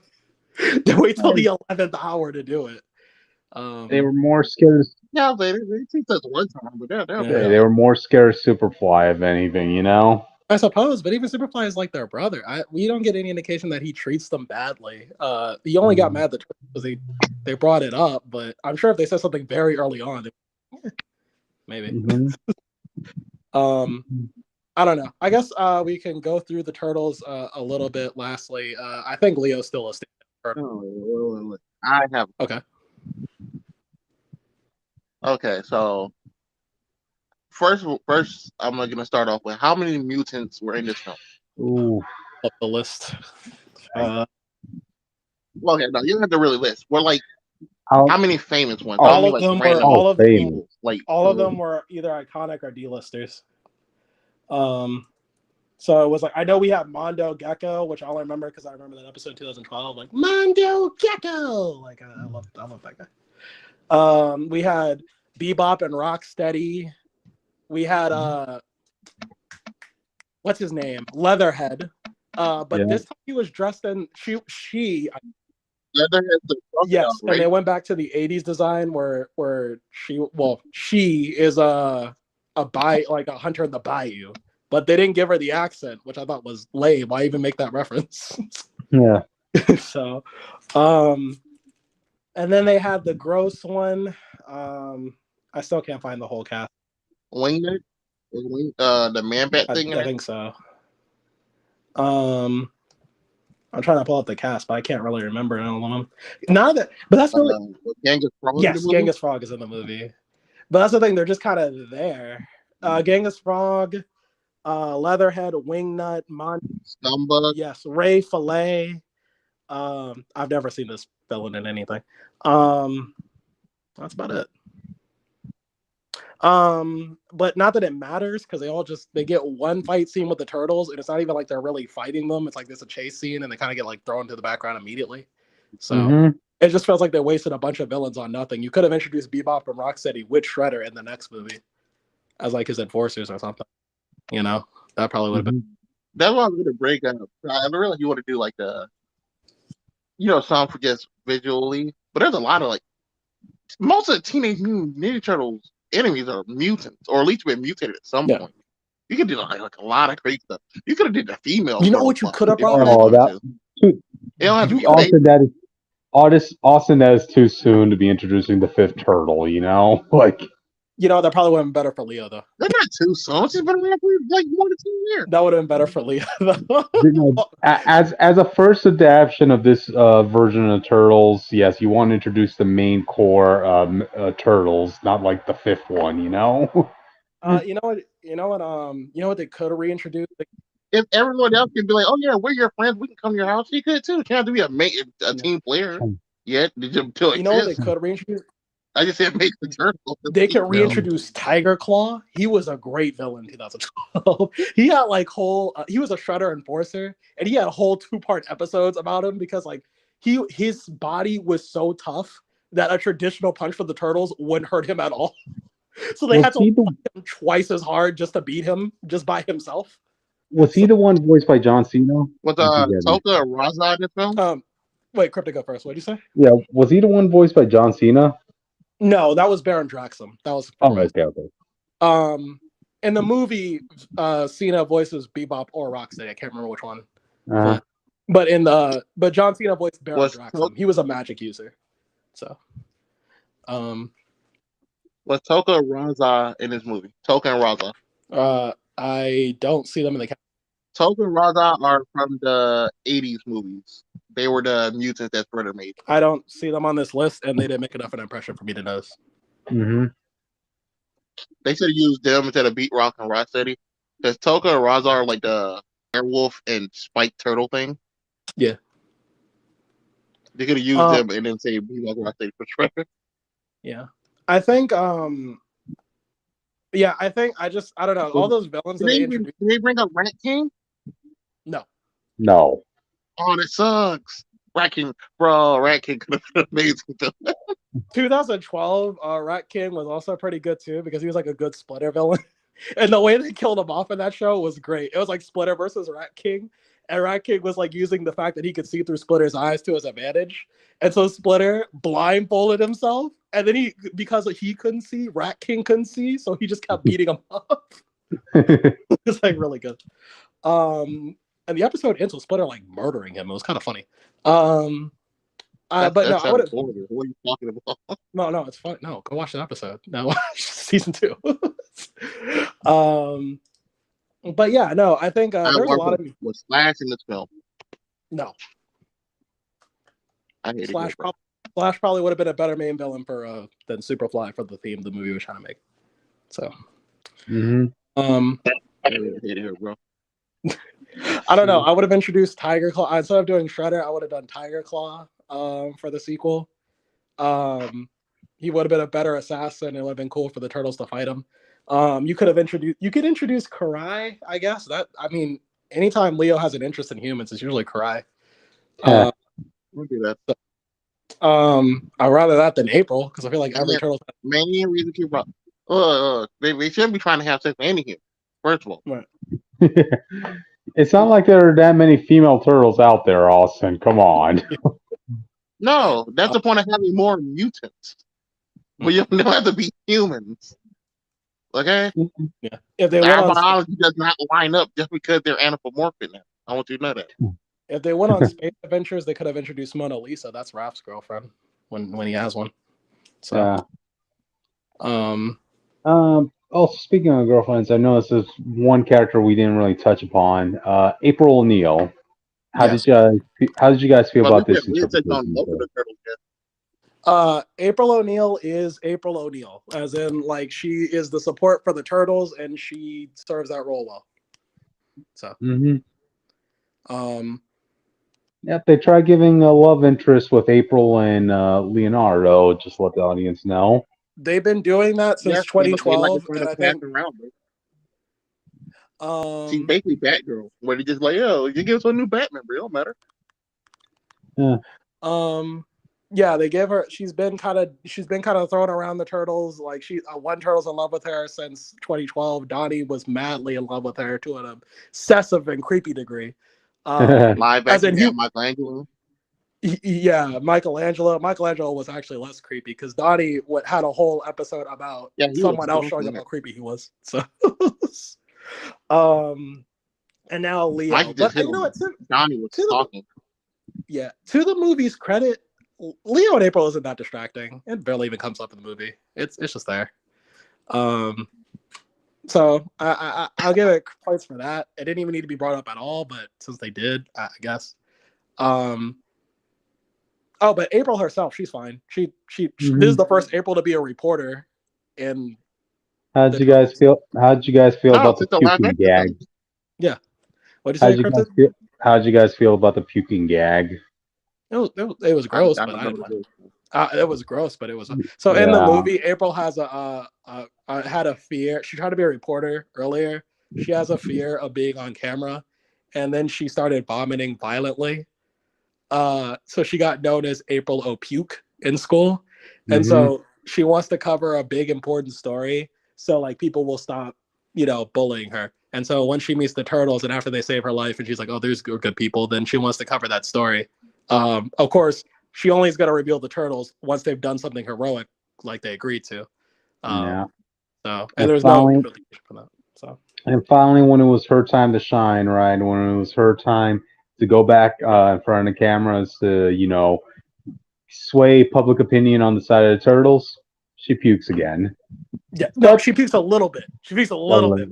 till the 11th hour to do it. They were more scared. Yeah, they think that's one time, but They were more scared of Superfly, if anything. I suppose, but even Superfly is like their brother. We don't get any indication that he treats them badly. He only got mad because they brought it up, but I'm sure if they said something very early on, maybe. I don't know. I guess we can go through the turtles a little bit. Lastly, I think Leo's still a standout turtle. I have. Okay, so first, I'm gonna start off with how many mutants were in this film? Ooh. Up the list. Well, okay, no, you don't have to really list. We're like, how many famous ones? All of them were all of people. Like all of them were either iconic or D-listers. So it was like I know we have Mondo Gecko, which I'll remember because I remember that episode 2012. Like Mondo Gecko, like I love that guy. We had Bebop and Rocksteady. We had what's his name, Leatherhead. But this time he was dressed in she. Yes, right? And they went back to the 80s design where she is a hunter in the bayou. But they didn't give her the accent, which I thought was lame. Why even make that reference? Yeah. So, and then they had the gross one. I still can't find the whole cast. Winged, the man bat thing. I think so. I'm trying to pull up the cast, but I can't really remember all of them. None of that, but that's really Genghis Frog. Yes, Genghis Frog is in the movie, but that's the thing. They're just kind of there. Genghis Frog. Leatherhead, Wingnut, Scumbag. Yes, Ray Fillet. I've never seen this villain in anything. That's about it. But not that it matters because they get one fight scene with the turtles, and it's not even like they're really fighting them. It's like there's a chase scene, and they kind of get like thrown to the background immediately. So it just feels like they wasted a bunch of villains on nothing. You could have introduced Bebop and Rocksteady with Shredder in the next movie as like his enforcers or something. That probably would have been. That's what I was going to break up. I don't really you want to do like the, some for just visually, but there's a lot of like most of the Teenage Mutant Ninja Turtles enemies are mutants, or at least been mutated at some point. You could do like a lot of great stuff. You could have did the female. You know what you could have brought? Austin, that is too soon to be introducing the fifth turtle. That probably would have been better for Leo, though. They're not too soon. She's been around for like 1 to 2 years. That would have been better for Leo, though. As a first adaptation of this version of Turtles, yes, you want to introduce the main core Turtles, not like the fifth one. You know what they could have reintroduced. If everyone else can be like, oh yeah, we're your friends, we can come to your house. You could too. You can't have to be a team player. Yet, what they could reintroduce? I just said make the turtle. They can reintroduce Tiger Claw. He was a great villain in 2012. He had like he was a Shredder enforcer, and he had whole 2-part episodes about him because like his body was so tough that a traditional punch from the turtles wouldn't hurt him at all. So they had to fight him twice as hard just to beat him just by himself. Was he the one voiced by John Cena? Was Toka Raza in this film? Wait, Cryptic, go first. What did you say? Yeah, was he the one voiced by John Cena? No, that was Baron Draxum. That was okay. In the movie, Cena voices Bebop or Rocksteady. I can't remember which one. But John Cena voiced Baron Draxum. He was a magic user. So, was Toka Raza in this movie? Toka and Raza. I don't see them in the cast. Toka and Raza are from the 80s movies. They were the mutants that Shredder made. I don't see them on this list, and they didn't make enough of an impression for me to notice. They should have used them instead of Beat Rock and Rocksteady. Because Toka and Raza are like the werewolf and spiked turtle thing. Yeah. They could have used them and then say be like Rock State for Shredder. Yeah. I think yeah, I don't know. All those villains that they introduced. Did they bring up Rat King? No. No. Oh, that sucks. Rat King, bro, Rat King could have been amazing. 2012, Rat King was also pretty good too because he was like a good Splitter villain. And the way they killed him off in that show was great. It was like Splitter versus Rat King. And Rat King was like using the fact that he could see through Splitter's eyes to his advantage. And so Splitter blindfolded himself. And then because he couldn't see, Rat King couldn't see. So he just kept beating him up. It's like really good. And the episode ends with Splitter like murdering him. It was kind of funny. But no, I would. What are you talking about? No, it's fun. No, go watch the episode. No, watch season 2. But yeah, no, I think there's a lot of. Was Slash in this film? No. I hate Slash probably would have been a better main villain than Superfly for the theme the movie was trying to make. So. I hate her, bro. I don't know. I would have introduced Tiger Claw instead of doing Shredder. I would have done Tiger Claw for the sequel. He would have been a better assassin. It would have been cool for the turtles to fight him. You could introduce Karai, I guess. Anytime Leo has an interest in humans, it's usually Karai. We'll do that. I'd rather that than April because I feel like every turtle. Many reasons to about. They shouldn't be trying to have sex with any human. First of all, right. It's not like there are that many female turtles out there, Austin. Come on. No, that's the point of having more mutants. But you don't have to be humans. Okay? Yeah. If their biology does not line up just because they're anthropomorphic now. I want you to know that. If they went on space adventures, they could have introduced Mona Lisa. That's Raph's girlfriend when he has one. So also, speaking of girlfriends, I noticed there's one character we didn't really touch upon. April O'Neil. How did you guys feel about this? April O'Neil is April O'Neil, as in like she is the support for the turtles, and she serves that role well. So. Yep, they tried giving a love interest with April and Leonardo. Just to let the audience know. They've been doing that since 2012, and I think. She's basically Batgirl, where they just like, you give us a new Batman, but it don't matter. Yeah, they give her. She's been kind of thrown around the turtles. Like one turtle's in love with her since 2012. Donnie was madly in love with her to an obsessive and creepy degree. Live action Michelangelo. Yeah, Michelangelo. Michelangelo was actually less creepy because Donnie had a whole episode about someone else showing him how creepy he was. So, and now Leo. But you know what? Donnie was talking. Yeah, to the movie's credit, Leo and April isn't that distracting. It barely even comes up in the movie. It's just there. So I'll give it points for that. It didn't even need to be brought up at all, but since they did, I guess. But April herself, she's fine. She this is the first April to be a reporter. And How did you guys feel about the puking gag? Yeah. What did you say, How did you guys feel about the puking gag? It was gross, it was gross, but it was so. In the movie, April has had a fear. She tried to be a reporter earlier. She has a fear of being on camera, and then she started vomiting violently. So she got known as April O'Puke in school, and so she wants to cover a big important story, so like people will stop, bullying her. And so when she meets the turtles, and after they save her life, and she's like, "Oh, there's good people," then she wants to cover that story. Of course, she only is going to reveal the turtles once they've done something heroic, like they agreed to. So, and there's no revelation for that. So, and finally, when it was her time to shine, right? When it was her time to go back in front of the cameras to, sway public opinion on the side of the turtles, she pukes again. Yeah, no, she pukes a little bit. She pukes a little bit,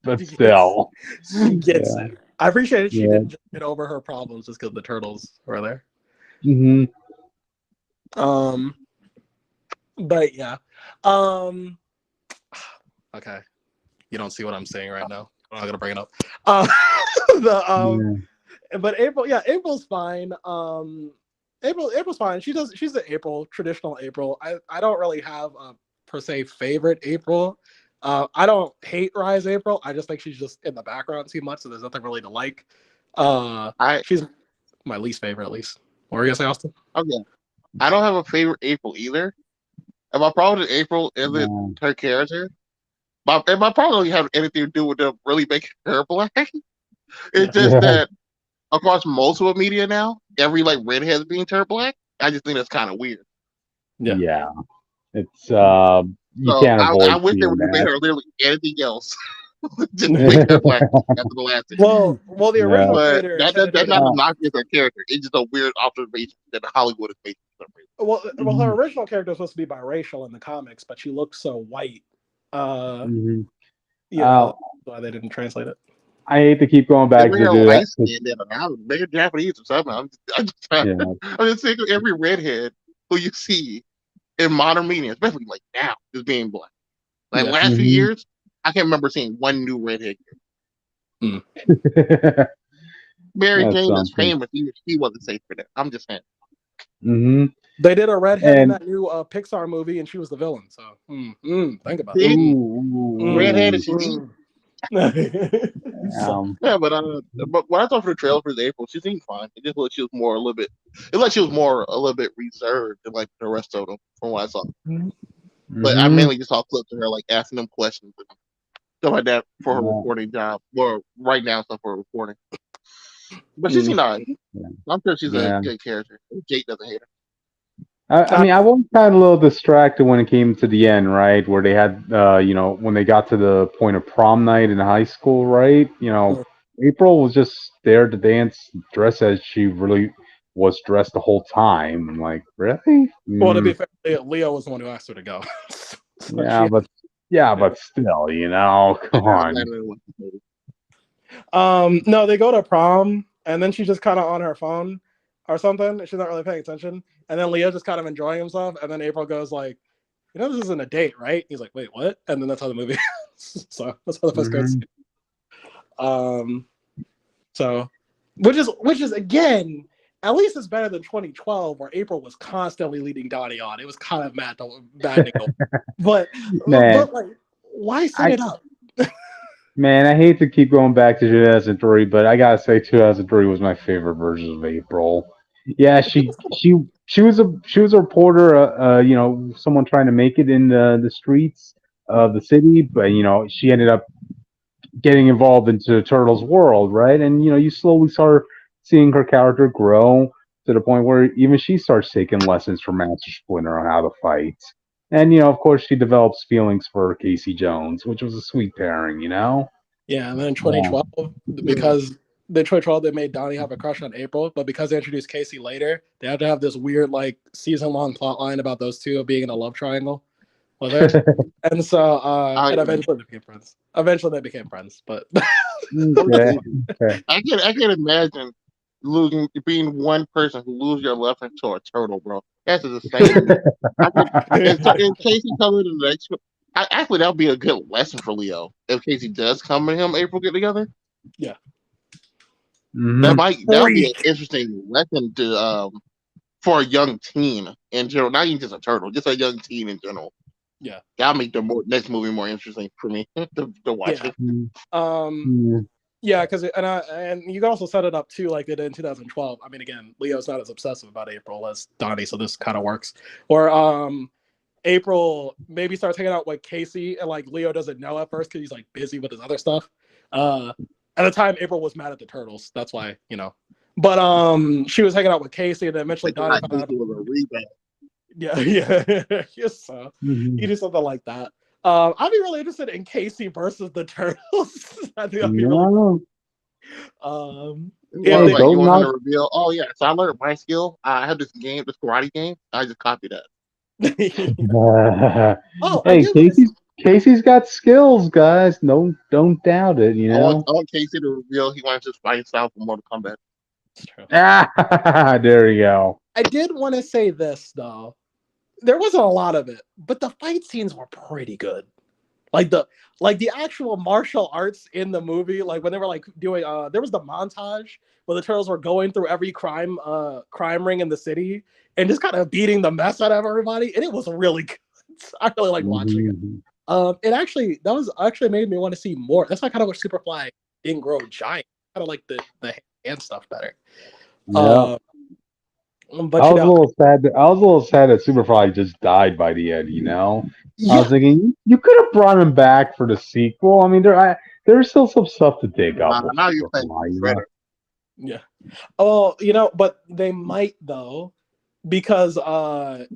but still, she gets it. I appreciate it. She didn't just get over her problems just because the turtles were there. But yeah. Okay. You don't see what I'm saying right now. I'm not gonna bring it up. But April's fine. April's fine. She's the April, traditional April. I don't really have a per se favorite April. I don't hate Rise April. I just think she's just in the background too much, so there's nothing really to like. She's my least favorite, at least. What were you gonna say, Austin? Okay. I don't have a favorite April either. And my problem with April isn't her character. My problem doesn't have anything to do with them really making her black. It's just that across most of the media now, every like redhead is being turned black. I just think that's kind of weird. Yeah. It's you can't avoid. I wish they would have made her literally anything else. Just make her black after the last season. Well, the original creator. That's not a knock against her character. It's just a weird observation that Hollywood is making for some reason. Well, her original character was supposed to be biracial in the comics, but she looks so white. Why they didn't translate it. I hate to keep going back to that. They're Japanese or something. I'm just saying every redhead who you see in modern media, especially like now, is being black. Like last few years, I can't remember seeing one new redhead. Mary Jane is famous. He wasn't safe for that. I'm just saying. They did a redhead in that new Pixar movie, and she was the villain. So think about it. Redhead is yeah, but when I saw her trailer for April, she seemed fine. It just looked she was more a little bit. It looked she was more a little bit reserved than like the rest of them from what I saw. But I mainly just saw clips of her like asking them questions and stuff like that for her reporting job, or right now stuff for her reporting. But she seemed nice. I'm sure she's a good character. Jake doesn't hate her. I mean, I was kind of a little distracted when it came to the end, right? Where they had, when they got to the point of prom night in high school, right? April was just there to dance, dress as she really was dressed the whole time. I'm like, really? Well, to be fair, Leo was the one who asked her to go. So but still, come on. No, they go to prom, and then she's just kind of on her phone or something. She's not really paying attention. And then Leo just kind of enjoying himself. And then April goes like, this isn't a date, right? He's like, wait, what? And then that's how the movie So that's how the first goes. So which is again, at least it's better than 2012 where April was constantly leading Donnie on. It was kind of bad but like, why set it up? Man, I hate to keep going back to 2003, but I gotta say 2003 was my favorite version of April. Yeah, she was a reporter, someone trying to make it in the streets of the city, but she ended up getting involved into the Turtles' world, right? And you slowly start seeing her character grow to the point where even she starts taking lessons from Master Splinter on how to fight. And of course, she develops feelings for Casey Jones, which was a sweet pairing, Yeah, and then in 2012, because the 2012 they made Donnie have a crush on April, but because they introduced Casey later, they had to have this weird like season-long plot line about those two being in a love triangle. And so and eventually they became friends. Eventually they became friends, but okay. I can imagine being one person who loses your love to a turtle, bro. That's insane. And Casey coming to the next. Actually, that would be a good lesson for Leo if Casey does come and him April get together. Yeah. That would be an interesting lesson to for a young teen in general, not even just a turtle, just a young teen in general. Yeah, that'll make the next movie more interesting for me to watch it. Yeah, because and you can also set it up too, like they did in 2012. I mean, again, Leo's not as obsessive about April as Donnie, so this kind of works. Or April maybe starts hanging out with Casey, and like Leo doesn't know at first because he's like busy with his other stuff. At the time, April was mad at the Turtles. That's why, But she was hanging out with Casey, and then eventually Donnie found out. Yeah. So you do something like that. I'd be really interested in Casey versus the Turtles. I think that'd be really cool. You want to reveal? Oh yeah, so I learned my skill. I have this karate game. I just copied that. Hey, Casey's got skills, guys. Don't doubt it. I want Casey to reveal he wants to fight himself in Mortal Kombat. There you go. I did want to say this though. There wasn't a lot of it, but the fight scenes were pretty good. Like the actual martial arts in the movie, like when they were like doing there was the montage where the turtles were going through every crime ring in the city and just kind of beating the mess out of everybody, and it was really good. I really like watching it. That was actually made me want to see more. That's why I kind of wish Superfly didn't grow giant. Kind of like the hand stuff better. Yeah. But I was a little sad. I was a little sad that Superfly just died by the end. I yeah, was thinking you could have brought him back for the sequel. I mean, there's still some stuff to dig up with Now you're playing Superfly. Shredder. yeah. Oh, but they might though, because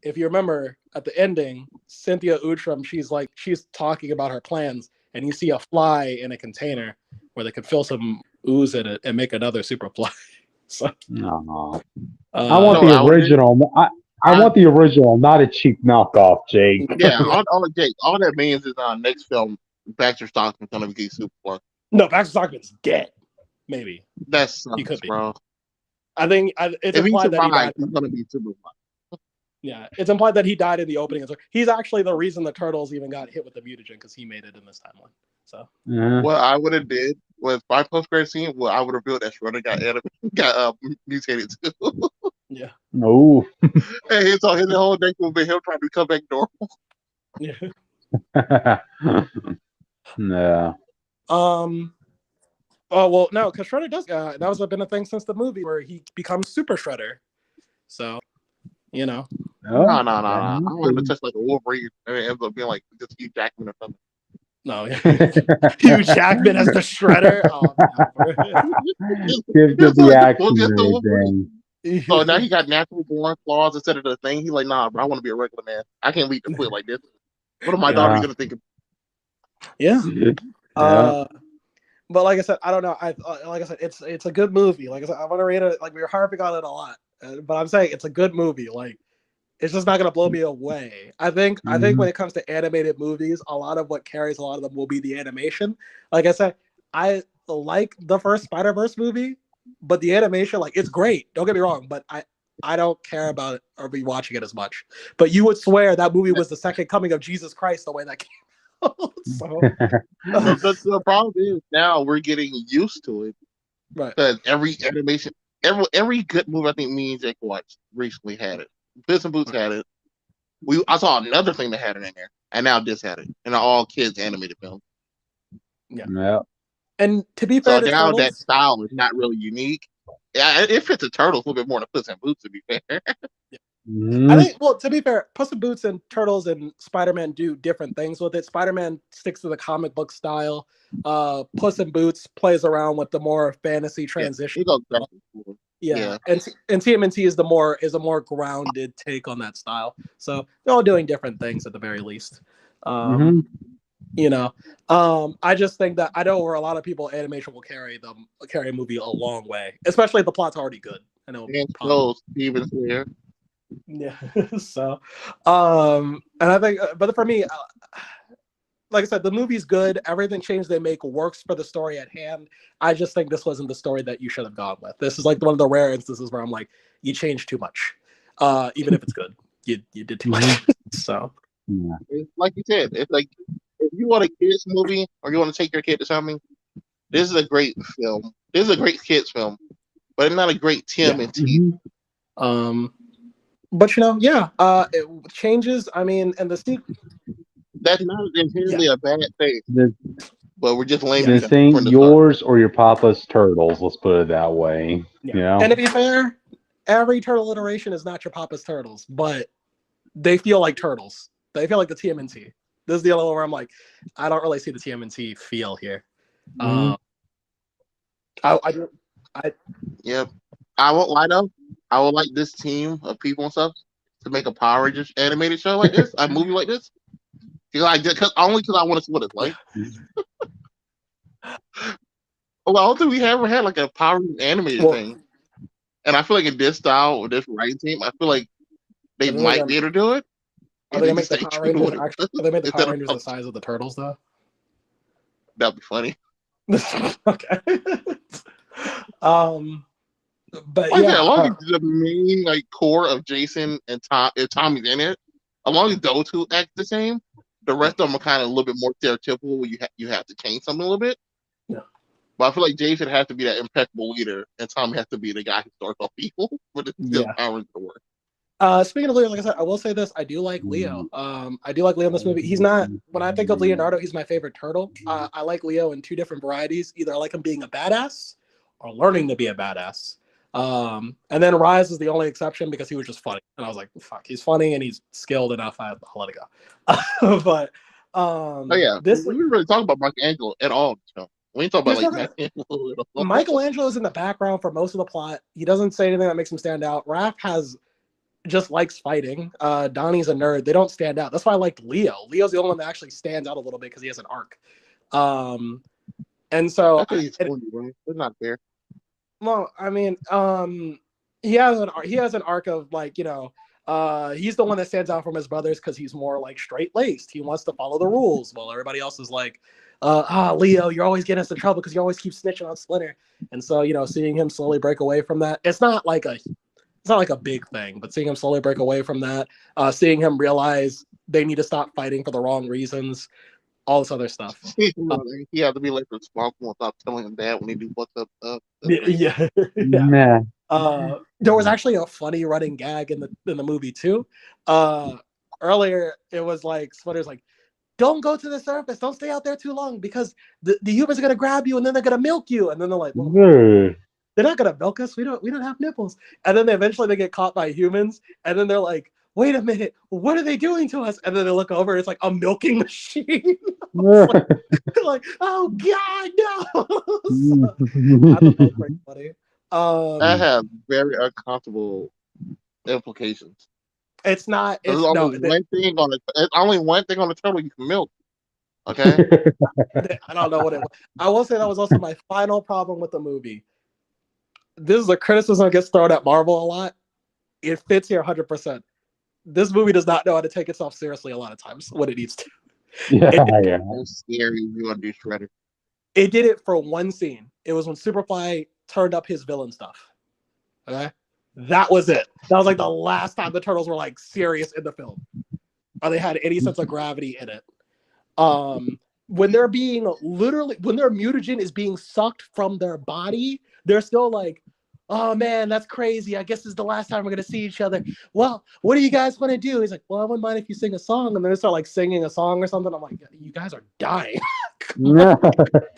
if you remember at the ending, Cynthia Outram, she's talking about her plans, and you see a fly in a container where they could fill some ooze in it and make another Superfly. So Aw. I uh, want No, the I would. original. I want the original, not a cheap knockoff, Jake. Yeah, all that means is next film, Baxter Stockman's gonna be Superfly. no, Baxter Stockman's dead. Maybe That he could sucks, be. bro. I think it's If he implied that he survives, died. he's gonna be Superfly. Yeah, it's implied that he died in the opening. He's actually the reason the turtles even got hit with the mutagen, because he made it in this timeline. So What I would have did was my post-credit scene. Well, I would have built that Shredder got mutated too. yeah, Oh. And his whole neck will be him trying to come back normal. yeah. Yeah. Oh well, no, because Shredder does. That was been a thing since the movie where he becomes Super Shredder. So, No. I would have touched like a Wolverine, and it ends up being like just Hugh Jackman or something. No, Hugh Jackman as the Shredder. Oh, Give the action thing. So now he got natural born claws instead of the thing. He's like, nah, bro, I want to be a regular man. I can't leave the foot like this. What are my daughters gonna think of? Yeah. Yeah. But like I said, I don't know. Like I said, it's a good movie. Like I said, I want to rate it. Like we were harping on it a lot, but I'm saying it's a good movie. Like it's just not gonna blow me away. I think when it comes to animated movies, a lot of what carries a lot of them will be the animation. Like I said, I like the first Spider-Verse movie, but the animation, like it's great. Don't get me wrong, but I don't care about it or be watching it as much. But you would swear that movie was the second coming of Jesus Christ the way that came. So the problem is now we're getting used to it, right? Because every animation, every good movie I think me and Jake watched recently had it. Puss and Boots had it. I saw another thing that had it in there, and now this had it, and all kids animated film. Yeah. And to be fair, So to now Turtles, that style is not really unique. Yeah, it fits the Turtles a little bit more than Puss and Boots, to be fair. I think, well, to be fair, Puss in Boots and Turtles and Spider-Man do different things with it. Spider-Man sticks to the comic book style. Puss in Boots plays around with the more fantasy transition. Yeah. And TMNT is a more grounded take on that style. So they're all doing different things at the very least. I just think that I know where a lot of people animation will carry a movie a long way, especially if the plot's already good. I know. And Steven's here. Yeah. So, and I think, but for me, like I said, the movie's good. Everything change they make works for the story at hand. I just think this wasn't the story that you should have gone with. This is like one of the rare instances where I'm like, you changed too much. Even if it's good, you did too much. So, yeah. It's like you said, it's like if you want a kids movie or you want to take your kid to something, this is a great film. This is a great kids film, but it's not a great Tmnt. But it changes. I mean, and the sequel. That's not inherently a bad thing. But we're just lame. This ain't yours or your papa's turtles. Let's put it that way. Yeah. And to be fair, every turtle iteration is not your papa's turtles, but they feel like turtles. They feel like the TMNT. This is the other one where I'm like, I don't really see the TMNT feel here. Yep. I won't lie though. I would like this team of people and stuff to make a Power Rangers animated show like this, a movie like this. Only because I want to see what it's like. Well, I don't think we ever had like a Power Rangers animated thing, and I feel like in this style with this writing team, I feel like they might be able to do it. Are they gonna make the Power Rangers the Power Rangers the size of the turtles though? That'd be funny. Okay. But as long as the main core of Jason and Tom, if Tommy's in it, as long as those two act the same, The rest of them are kind of a little bit more stereotypical where you have to change something a little bit. Yeah. But I feel like Jason has to be that impeccable leader, and Tommy has to be the guy who starts off people with the still powers to work. Speaking of Leo, like I said, I will say this: I do like Leo. I do like Leo in this movie. He's not. When I think of Leonardo, he's my favorite turtle. I like Leo in two different varieties. Either I like him being a badass or learning to be a badass. And then Rise is the only exception because he was just funny, and I was like, "Fuck, he's funny and he's skilled enough. I'll let it go." But oh yeah, we didn't really talk about Michelangelo at all. So we ain't talk about like Michelangelo at all. Michelangelo's in the background for most of the plot. He doesn't say anything that makes him stand out. Raph just likes fighting. Donnie's a nerd. They don't stand out. That's why I liked Leo. Leo's the only one that actually stands out a little bit because he has an arc. And so he's funny, it's not fair. Well, I mean, he has an arc of like, you know, he's the one that stands out from his brothers because he's more like straight laced. He wants to follow the rules, while everybody else is like, Leo, you're always getting us in trouble because you always keep snitching on Splinter. And so, you know, seeing him slowly break away from that, it's not like a big thing, but seeing him slowly break away from that, seeing him realize they need to stop fighting for the wrong reasons, all this other stuff. He had to be like responsible and stop telling him that when he do what's up. Yeah. There was actually a funny running gag in the movie too. Earlier, it was like Splinter's like, "Don't go to the surface. Don't stay out there too long because the humans are gonna grab you and then they're gonna milk you." And then they're like, well, "They're not gonna milk us. We don't have nipples." And then eventually they get caught by humans, and then they're like, "Wait a minute, what are they doing to us?" And then they look over, and it's like a milking machine. like, oh God, no! So, I thought that was pretty funny. That has very uncomfortable implications. It's not. It's only one thing on the turtle you can milk. Okay. I don't know what it was. I will say that was also my final problem with the movie. This is a criticism that gets thrown at Marvel a lot. It fits here 100%. This movie does not know how to take itself seriously a lot of times when it needs to. It's scary. You want to do Shredder. It did it for one scene. It was when Superfly turned up his villain stuff. Okay, that was it. That was like the last time the Turtles were like serious in the film, or they had any sense of gravity in it. When they're being when their mutagen is being sucked from their body, they're still like, "Oh man, that's crazy. I guess this is the last time we're gonna see each other. Well, what do you guys want to do?" He's like, "Well, I wouldn't mind if you sing a song." And then they start like singing a song or something. I'm like, "You guys are dying." A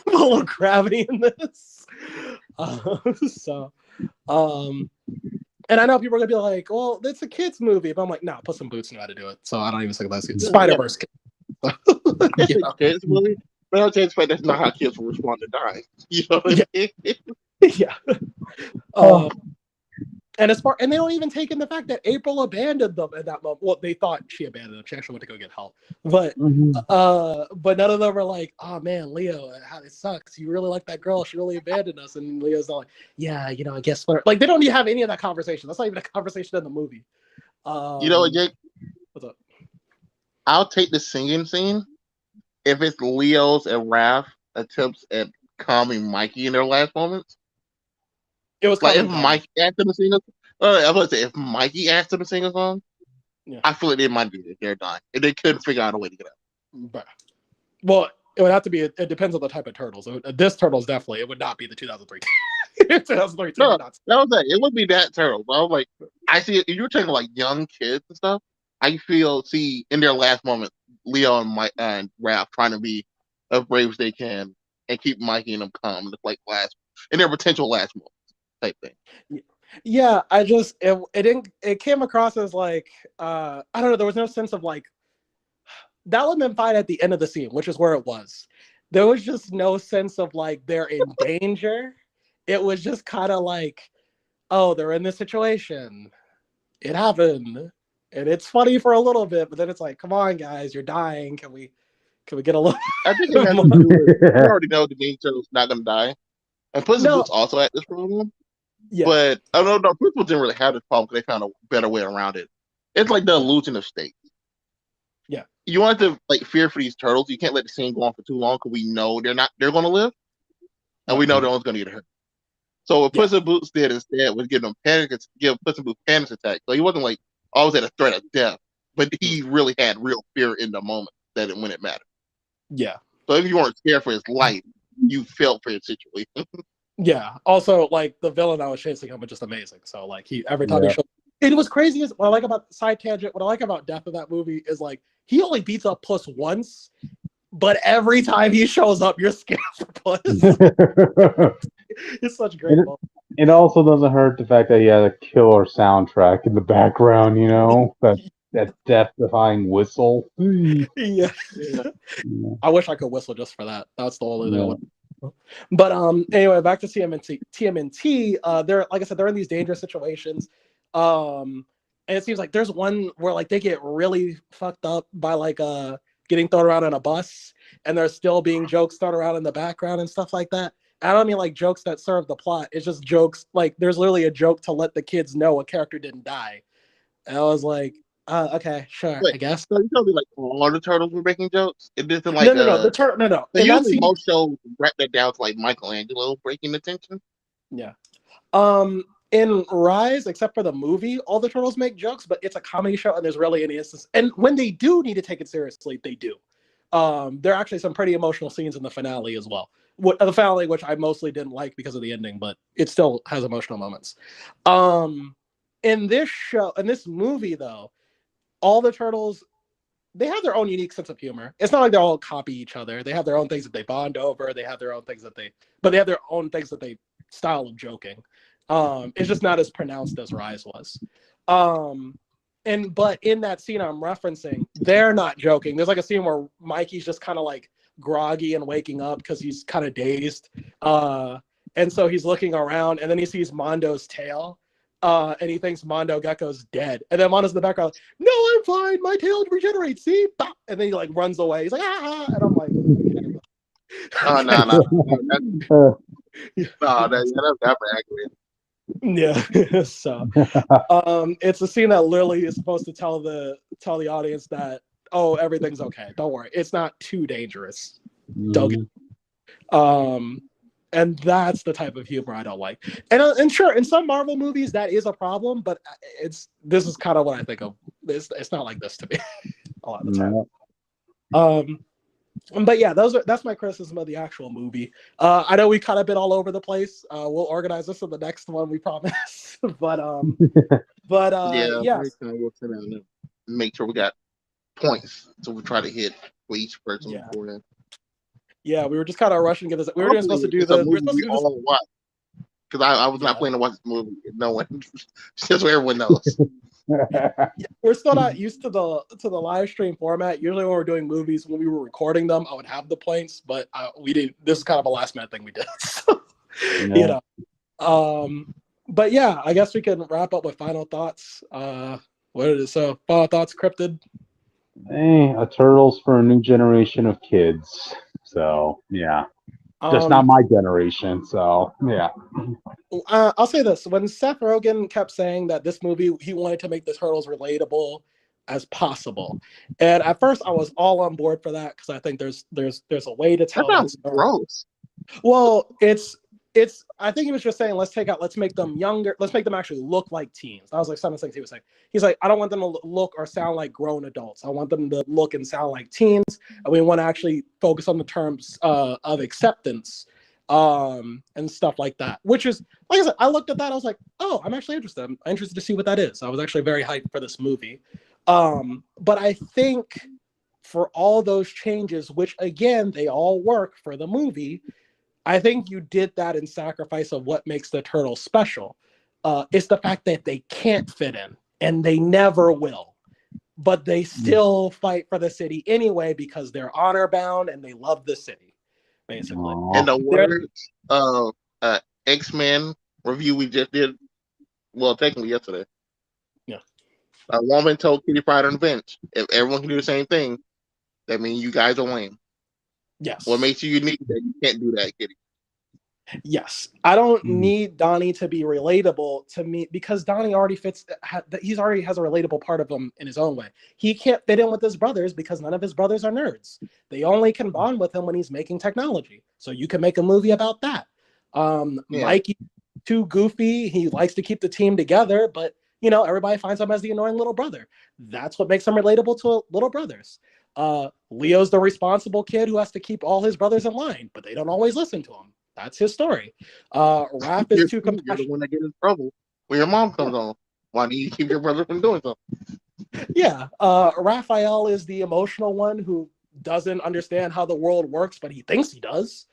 little gravity in this. And I know people are gonna be like, "Well, it's a kids movie," but I'm like, "No, Puss in Boots know how to do it." So I don't even think that's good. Spider-Verse. Kids movie, but I would say that's not how kids will respond to dying. You know what I mean? Yeah. And they don't even take in the fact that April abandoned them at that moment. Well, they thought she abandoned them. She actually went to go get help. But none of them were like, "Oh man, Leo, it sucks. You really like that girl. She really abandoned us." And Leo's like, "Yeah, you know, I guess." Like they don't even have any of that conversation. That's not even a conversation in the movie. You know what, Jake? What's up? I'll take the singing scene if it's Leo's and Raph attempts at calming Mikey in their last moments. It was like if Mikey asked them to sing a song. I was say if Mikey asked them to sing a song, I feel like they might do it. They're dying. And they couldn't figure out a way to get out. Well, it would have to be. It depends on the type of turtles. This turtle's definitely. It would not be the 2003. 2003. No, that was it. It would be that turtle. But I was like, I see it. If you're taking like young kids and stuff, I see in their last moment, Leo and Raph trying to be as brave as they can and keep Mikey and them calm, like in their potential last moment type thing. Yeah, it came across as like I don't know. There was no sense of like that would have been fine at the end of the scene, which is where it was. There was just no sense of like they're in danger. It was just kind of like, oh, they're in this situation. It happened. And it's funny for a little bit, but then it's like, come on, guys, you're dying. Can we get a little? I think it has to do with we already know the main turtle's not gonna die, and Puss in Boots also had this problem. Yeah. But I don't know. Puss in Boots didn't really have this problem because they found a better way around it. It's like the illusion of state. Yeah. You want to like fear for these turtles. You can't let the scene go on for too long because we know they're going to live, and we know no one's going to get hurt. So what Puss in Boots did instead was give Puss in Boots panic attack. So he wasn't like always at a threat of death, but he really had real fear in the moment that when it mattered. Yeah. So if you weren't scared for his life, you felt for his situation. Yeah. Also, like the villain I was chasing him was just amazing. So like every time he Yeah. showed, it was crazy. What I like about side tangent, what I like about Death of that movie is like he only beats up Puss once, but every time he shows up, you're scared for Puss. It's such a great moment. It also doesn't hurt the fact that he had a killer soundtrack in the background, you know? That death-defying whistle. Yeah. Yeah. I wish I could whistle just for that. That's the only thing I Yeah. would. But anyway, back to TMNT. They're like I said, they're in these dangerous situations. And it seems like there's one where like they get really fucked up by like getting thrown around on a bus, and there's still being jokes thrown around in the background and stuff like that. I don't mean like jokes that serve the plot. It's just jokes like there's literally a joke to let the kids know a character didn't die. And I was like, okay, sure, Wait, I guess. so you told me like all the turtles were making jokes? It isn't like No. So In that usually scene, most shows wrap that down to like Michelangelo breaking the tension. yeah. In Rise, except for the movie, all the turtles make jokes, but it's a comedy show, and there's really any instance. And when they do need to take it seriously, they do. There are actually some pretty emotional scenes in the finale as well. The finale, which I mostly didn't like because of the ending, but it still has emotional moments. In this movie, though, all the turtles, they have their own unique sense of humor. It's not like they all copy each other. They have their own things that they bond over. They have their own things but they have their own things that they style of joking. It's just not as pronounced as Rise was. But in that scene I'm referencing, they're not joking. There's like a scene where Mikey's just kind of like groggy and waking up because he's kind of dazed. And so he's looking around, and then he sees Mondo's tail. And he thinks Mondo Gecko's dead. And then Mondo's in the background, no, I'm fine. My tail regenerates. See? Bop! And then he like runs away. He's like, ah. And I'm like, okay. Oh, no. That's never accurate. Yeah. So it's a scene that literally is supposed to tell the audience that, oh, everything's okay. Don't worry. It's not too dangerous. Don't and that's the type of humor I don't like. And sure, in some Marvel movies that is a problem, but this is kind of what I think of. It's not like this to me a lot of the time. But yeah, that's my criticism of the actual movie. I know we kind of been all over the place. We'll organize this in the next one, we promise. but yeah, we'll sit down and make sure we got points, so we try to hit for each person before then. Yeah, we were just kind of rushing to get this. We were supposed to do this. We all watch, because I was not planning to watch this movie. No one, just so everyone knows. We're still not used to the live stream format. Usually, when we're doing movies, when we were recording them, I would have the points, but we didn't. This is kind of a last minute thing we did. So, you know. But yeah, I guess we can wrap up with final thoughts. What is it? So, final thoughts, Cryptid. Hey, a turtles for a new generation of kids. So yeah, just not my generation. So yeah. I'll say this: when Seth Rogen kept saying that this movie, he wanted to make the turtles relatable as possible, and at first I was all on board for that because I think there's a way to tell that story. Gross. Well, I think he was just saying let's make them younger, let's make them actually look like teens. That was like some of the things he was saying. He's like, I don't want them to look or sound like grown adults. I want them to look and sound like teens, and we want to actually focus on the terms of acceptance and stuff like that. Which is, like I said, I looked at that, I was like, oh, I'm actually interested. I'm interested to see what that is. I was actually very hyped for this movie. But I think for all those changes, which again, they all work for the movie, I think you did that in sacrifice of what makes the turtles special. It's the fact that they can't fit in, and they never will. But they still fight for the city anyway because they're honor bound and they love the city, basically. And the words of X-Men review we just did, well, technically yesterday. Yeah. A woman told Kitty Pryde on the bench, if everyone can do the same thing, that means you guys are lame. Yes. What makes you unique that you can't do that, Kitty? Yes. I don't need Donnie to be relatable to me because Donnie already fits. He's already has a relatable part of him in his own way. He can't fit in with his brothers because none of his brothers are nerds. They only can bond with him when he's making technology. So you can make a movie about that. Mikey, too goofy. He likes to keep the team together, but everybody finds him as the annoying little brother. That's what makes him relatable to little brothers. Leo's the responsible kid who has to keep all his brothers in line, but they don't always listen to him. That's his story. Raph is too You're the compassionate. one that gets in trouble when your mom comes home. Why do you keep your brother from doing something? Yeah. Raphael is the emotional one who doesn't understand how the world works, but he thinks he does.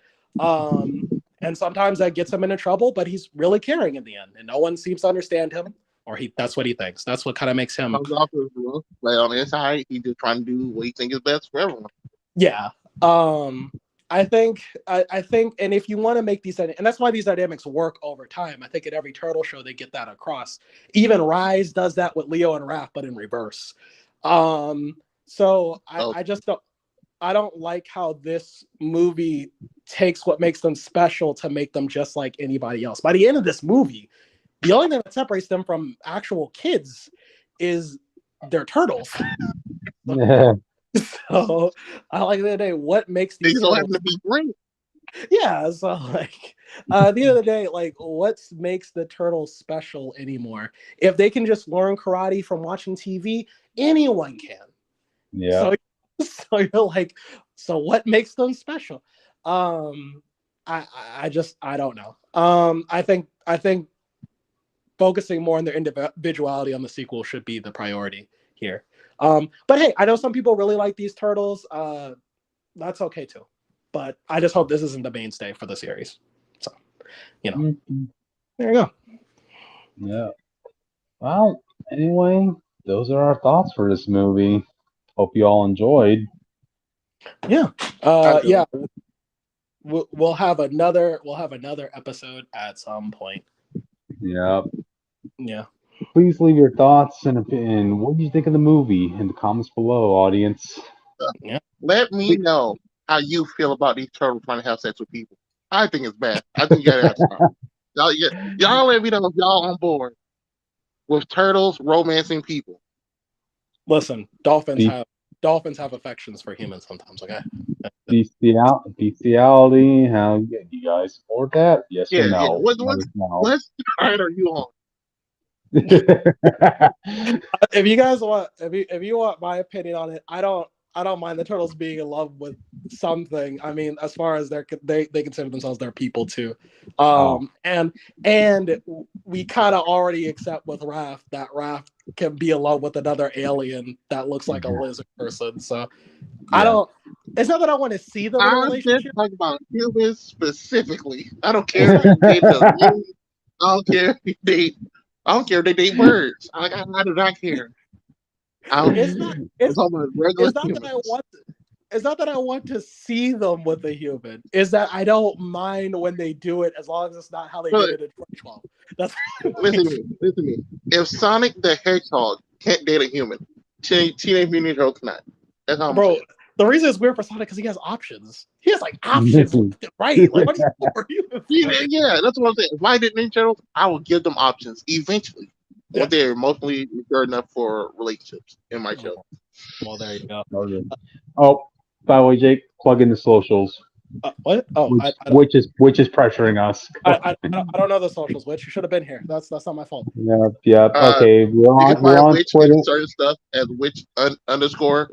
And sometimes that gets him into trouble, but he's really caring in the end, and no one seems to understand him, or that's what he thinks. That's what kind of makes him. Comes off as well, but on the inside, he's just trying to do what he thinks is best for everyone. Yeah. I think, and if you want to make these, and that's why these dynamics work over time. I think at every Turtle show they get that across. Even Rise does that with Leo and Raph, but in reverse. So I just don't. I don't like how this movie takes what makes them special to make them just like anybody else. By the end of this movie, the only thing that separates them from actual kids is they're turtles. Yeah. So I like the other day, what makes They these don't turtles? have to be great. Yeah, so like at the end of the day, like what makes the turtles special anymore? If they can just learn karate from watching TV, anyone can. Yeah. So you're like, so what makes them special? I don't know. I think focusing more on their individuality on the sequel should be the priority here. But hey, I know some people really like these turtles. That's okay too. But I just hope this isn't the mainstay for the series. So, Mm-hmm. There you go. Yeah. Well, anyway, those are our thoughts for this movie. Hope you all enjoyed. Yeah. Yeah. We'll have another episode at some point. Yeah. Yeah. Please leave your thoughts and opinion. What do you think of the movie in the comments below, audience? Yeah. Let me know how you feel about these turtles trying to have sex with people. I think it's bad. I think you gotta have to stop. Y'all let me know if y'all on board with turtles romancing people. Listen, dolphins have affections for humans sometimes. Okay. Bestiality. How you guys support that? Yes or Yeah. no? What No. side are you on? If you guys want, if you want my opinion on it, I don't mind the turtles being in love with something. I mean, as far as they consider themselves their people too. And we kind of already accept with Raph that Raph can be in love with another alien that looks like a lizard person. So I don't. It's not that I want to see them in a I'm just relationship. talking about humans specifically. I don't care if they date I don't care if they date. I don't care if they date birds. I do not care. It's not. I'm talking about regular It's not that I humans. want. It's not that I want to see them with a human. Is that I don't mind when they do it as long as it's not how they did it in 2012. That's Listen to me. If Sonic the Hedgehog can't date a human, Teenage Mutant Ninja Turtles cannot. That's how I'm bro. saying. The reason it's weird for Sonic because he has options. He has like options, right? Like what are you? Yeah, that's what I'm saying. If I did Ninja Turtles, I would give them options eventually when they're emotionally mature enough for relationships in my show. Well, there you go. Oh, by the way, Jake, plug in the socials. What? Oh, which is pressuring us. I don't know the socials. Which you should have been here. That's not my fault. Yep. Okay, we're on Witch Twitter. and certain stuff as witch underscore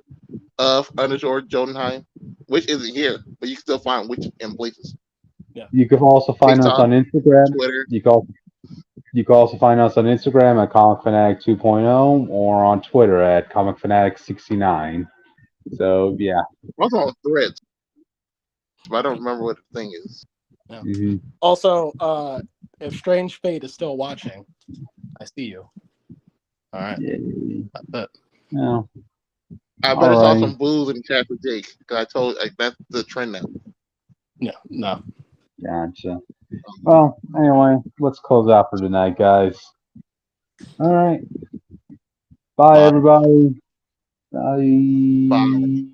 of underscore Jotunheim, which isn't here, but you can still find witch in places. Yeah. You can also find TikTok, us on Instagram. Twitter. You can also find us on Instagram at Comic Fanatic 2.0 or on Twitter at Comic Fanatic 69. So yeah. Also on Threads, but I don't remember what the thing is. Yeah. Mm-hmm. Also, if Strange Fate is still watching, I see you. All right. That's it. Yeah. I better saw some booze in the chat for Jake because I told that's the trend now. Yeah. No. Gotcha. Well, anyway, let's close out for tonight, guys. All right. Bye. Everybody. Bye. Bye.